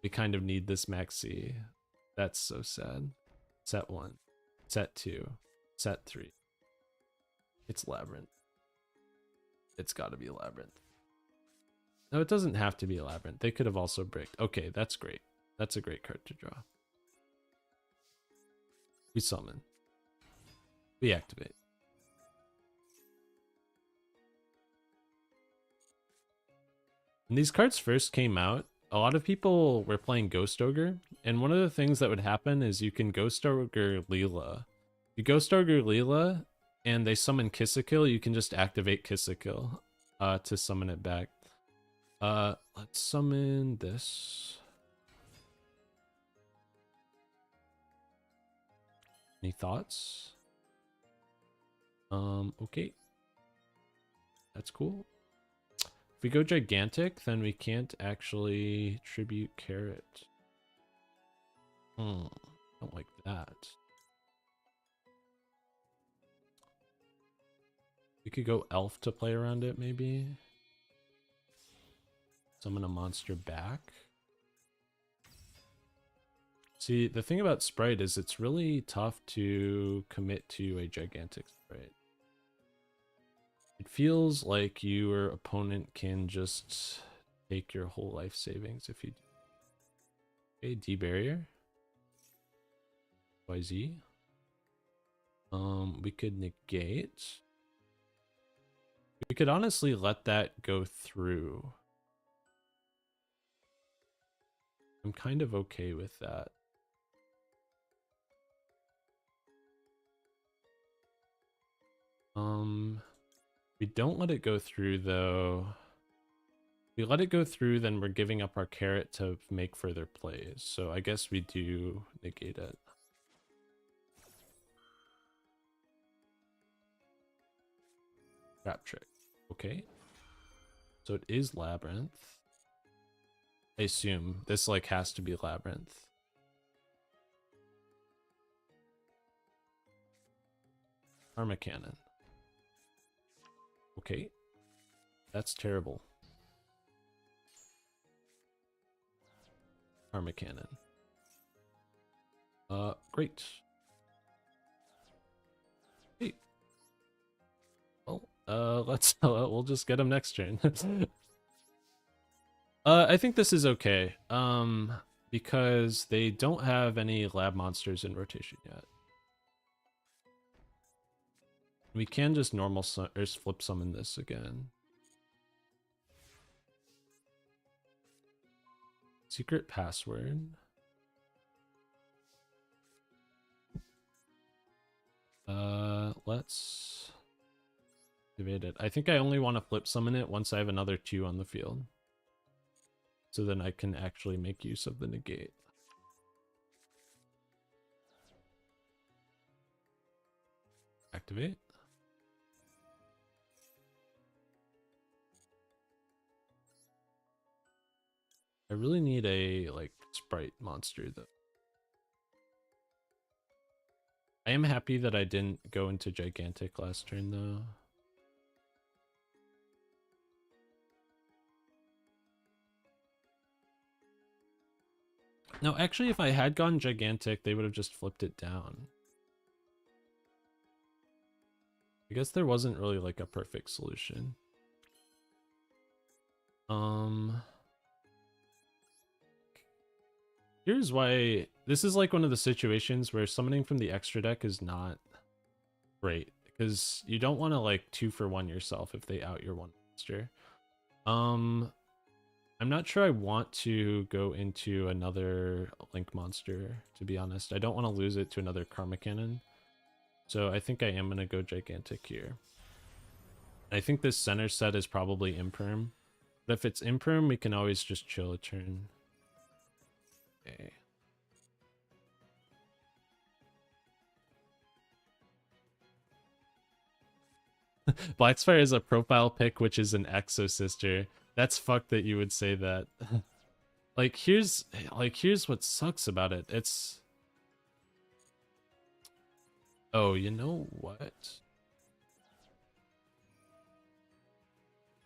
We kind of need this Max C. That's so sad. Set 1. Set 2. Set 3. It's Labyrinth. It's gotta be Labyrinth. No, it doesn't have to be a Labyrinth. They could have also bricked. Okay, that's great. That's a great card to draw. We summon. We activate. When these cards first came out, a lot of people were playing Ghost Ogre, and one of the things that would happen is you can Ghost Ogre Leela. You Ghost Ogre Leela, and they summon Kiss-a-Kill, you can just activate Kiss-a-Kill to summon it back. Let's summon this. Any thoughts? Okay. That's cool. If we go gigantic, then we can't actually tribute carrot. Don't like that. We could go elf to play around it, maybe. Summon a monster back. See, the thing about Spright is it's really tough to commit to a gigantic Spright. It feels like your opponent can just take your whole life savings if you do. Okay, D barrier. YZ. We could negate. We could honestly let that go through. I'm kind of okay with that. We don't let it go through though. If we let it go through, then we're giving up our carrot to make further plays. So I guess we do negate it. Trap trick. Okay. So it is Labyrinth. I assume this like has to be Labyrinth. Karma Cannon. Okay. That's terrible. Karma Cannon. Great. Hey. Well, let's we'll just get him next turn. I think this is okay. Because they don't have any lab monsters in rotation yet. We can just normal or flip summon this again. Secret password. Let's activate it. I think I only want to flip summon it once I have another 2 on the field. So then I can actually make use of the negate. Activate. I really need a like Spright monster though. I am happy that I didn't go into gigantic last turn though. No, actually if I had gone gigantic, they would have just flipped it down. I guess there wasn't really like a perfect solution. Here's why this is like one of the situations where summoning from the extra deck is not great because you don't want to like 2-for-1 yourself if they out your one monster. I'm not sure I want to go into another Link monster, to be honest. I don't want to lose it to another Karma Cannon. So I think I am going to go gigantic here. I think this center set is probably imperm. But if it's imperm, we can always just chill a turn. Okay. Blackspire is a profile pic, which is an Exo sister. That's fucked that you would say that. like here's what sucks about it. It's oh, you know what?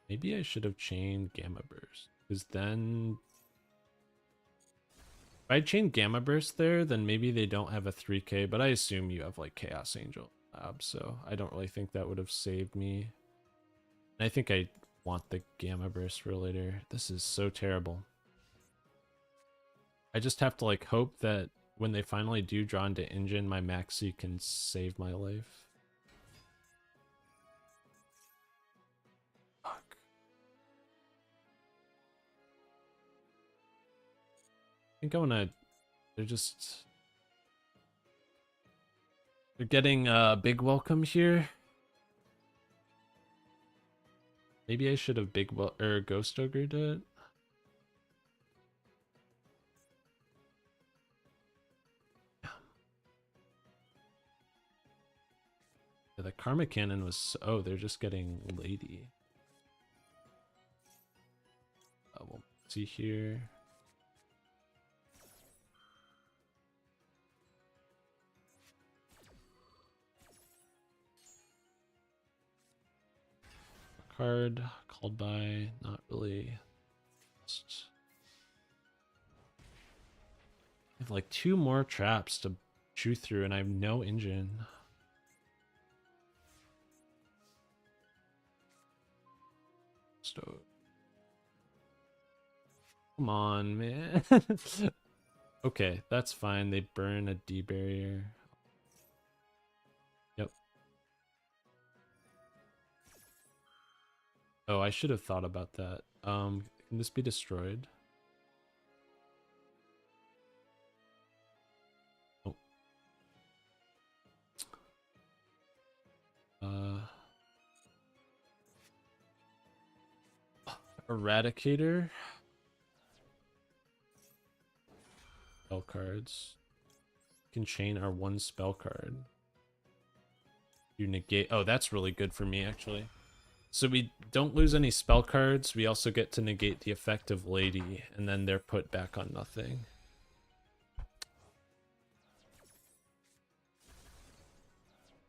Maybe I should have chained Gamma Burst, because then if I chain Gamma Burst there, then maybe they don't have a 3k, but I assume you have like Chaos Angel Lab, so I don't really think that would have saved me. And I think I want the Gamma Burst for later. This is so terrible. I just have to like hope that when they finally do draw into engine, my Maxi can save my life. Fuck. I think I wanna... They're getting a big welcome here. Maybe I should have Ghost Ogre'd it. Yeah, the Karma Cannon was... Oh, they're just getting Lady. We'll see here. Card called by, not really. Just... I have like 2 more traps to chew through and I have no engine. So... Come on, man. Okay, that's fine. They burn a D barrier. Yep. Oh, I should have thought about that. Can this be destroyed? Oh. Eradicator. Spell cards. Can chain our 1 spell card. You negate. Oh, that's really good for me, actually. So we don't lose any spell cards. We also get to negate the effect of Lady, and then they're put back on nothing.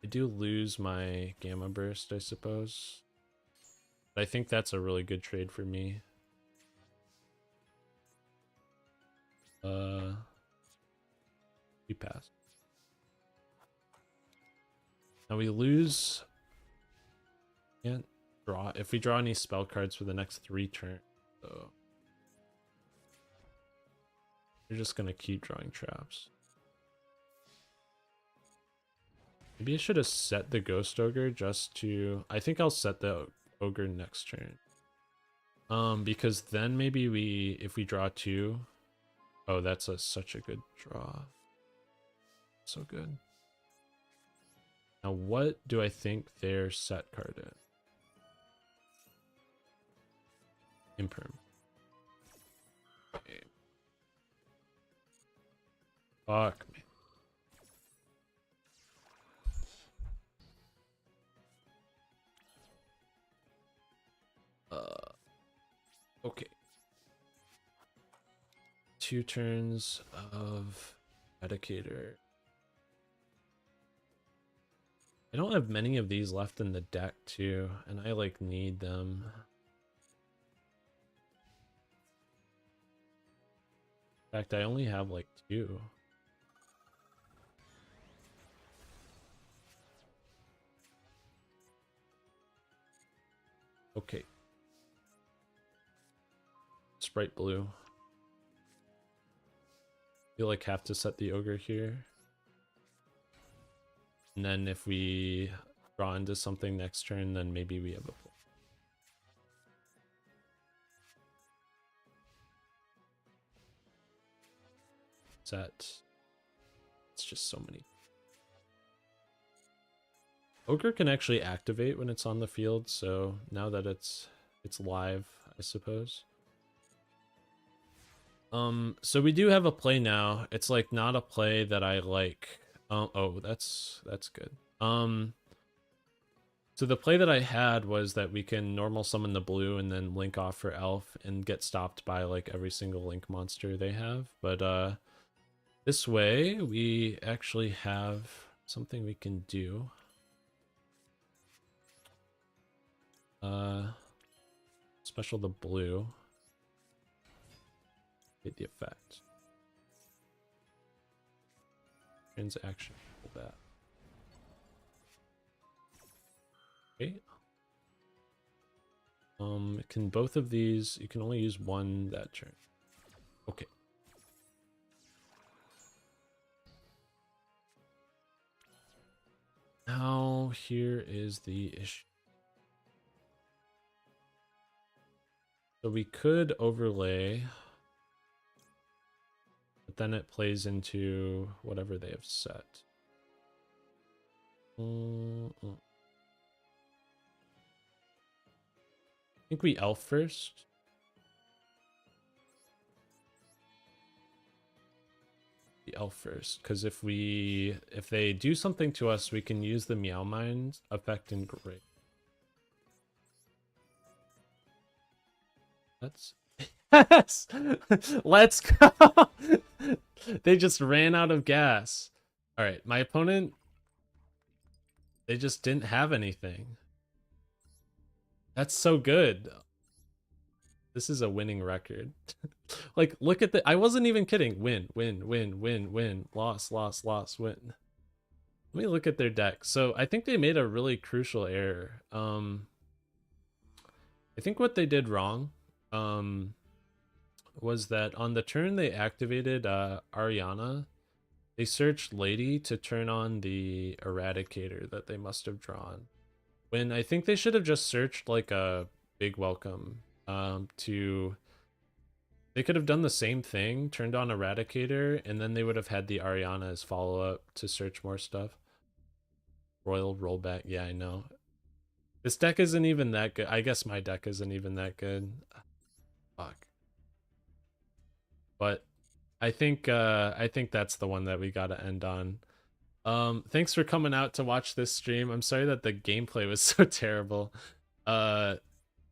I do lose my Gamma Burst, I suppose. But I think that's a really good trade for me. We pass. Now we lose... Can't draw... If we draw any spell cards for the next 3 turns, so... We're just gonna keep drawing traps. Maybe I should have set the Ghost Ogre just to... I think I'll set the Ogre next turn. Because then maybe we... If we draw 2... Oh, that's such a good draw. So good. Now what do I think their set card is? Imperm. Okay. Fuck me. Okay. 2 turns of Eradicator. I don't have many of these left in the deck too, and I like need them. In fact, I only have like 2. Okay. Spright blue. Feel like have to set the Ogre here. And then if we draw into something next turn, then maybe we have a play. Set. It's just so many. Ogre can actually activate when it's on the field, so now that it's live, I suppose. So we do have a play now. It's like not a play that I like. Oh, that's good. So the play that I had was that we can normal summon the blue and then link off for elf and get stopped by like every single link monster they have. But this way we actually have something we can do. Special the blue. Get the effect. Transaction. Pull that. Okay. Can both of these, you can only use one that turn. Okay. Now here is the issue. So we could overlay, but then it plays into whatever they have set. I think we elf first. The elf first, because if they do something to us, we can use the Meow Mind effect in great. Yes! Let's go! They just ran out of gas. Alright, my opponent, they just didn't have anything. That's so good. This is a winning record. Like, look at the... I wasn't even kidding. Win, win, win, win, win. Loss, loss, loss, win. Let me look at their deck. So I think they made a really crucial error. I think what they did wrong was that on the turn they activated Ariana, they searched Lady to turn on the Eradicator that they must have drawn. When I think they should have just searched like a big welcome to... They could have done the same thing, turned on Eradicator, and then they would have had the Ariana as follow-up to search more stuff. Royal rollback, yeah, I know. This deck isn't even that good. I guess my deck isn't even that good. Fuck. But I think that's the one that we gotta end on. Thanks for coming out to watch this stream. I'm sorry that the gameplay was so terrible. I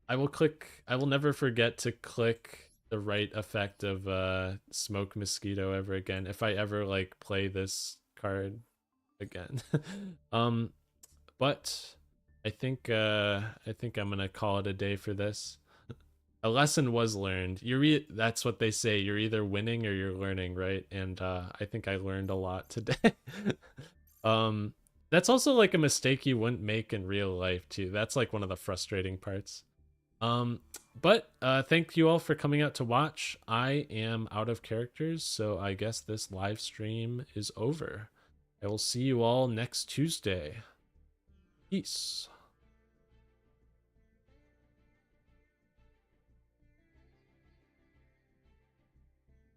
will never forget to click the right effect of Smoke Mosquito ever again if I ever like play this card again. But I think I'm gonna call it a day for this. A lesson was learned. That's what they say. You're either winning or you're learning, right? And I think I learned a lot today. That's also like a mistake you wouldn't make in real life too. That's like one of the frustrating parts. But thank you all for coming out to watch. I am out of characters, so I guess this live stream is over. I will see you all next Tuesday. Peace.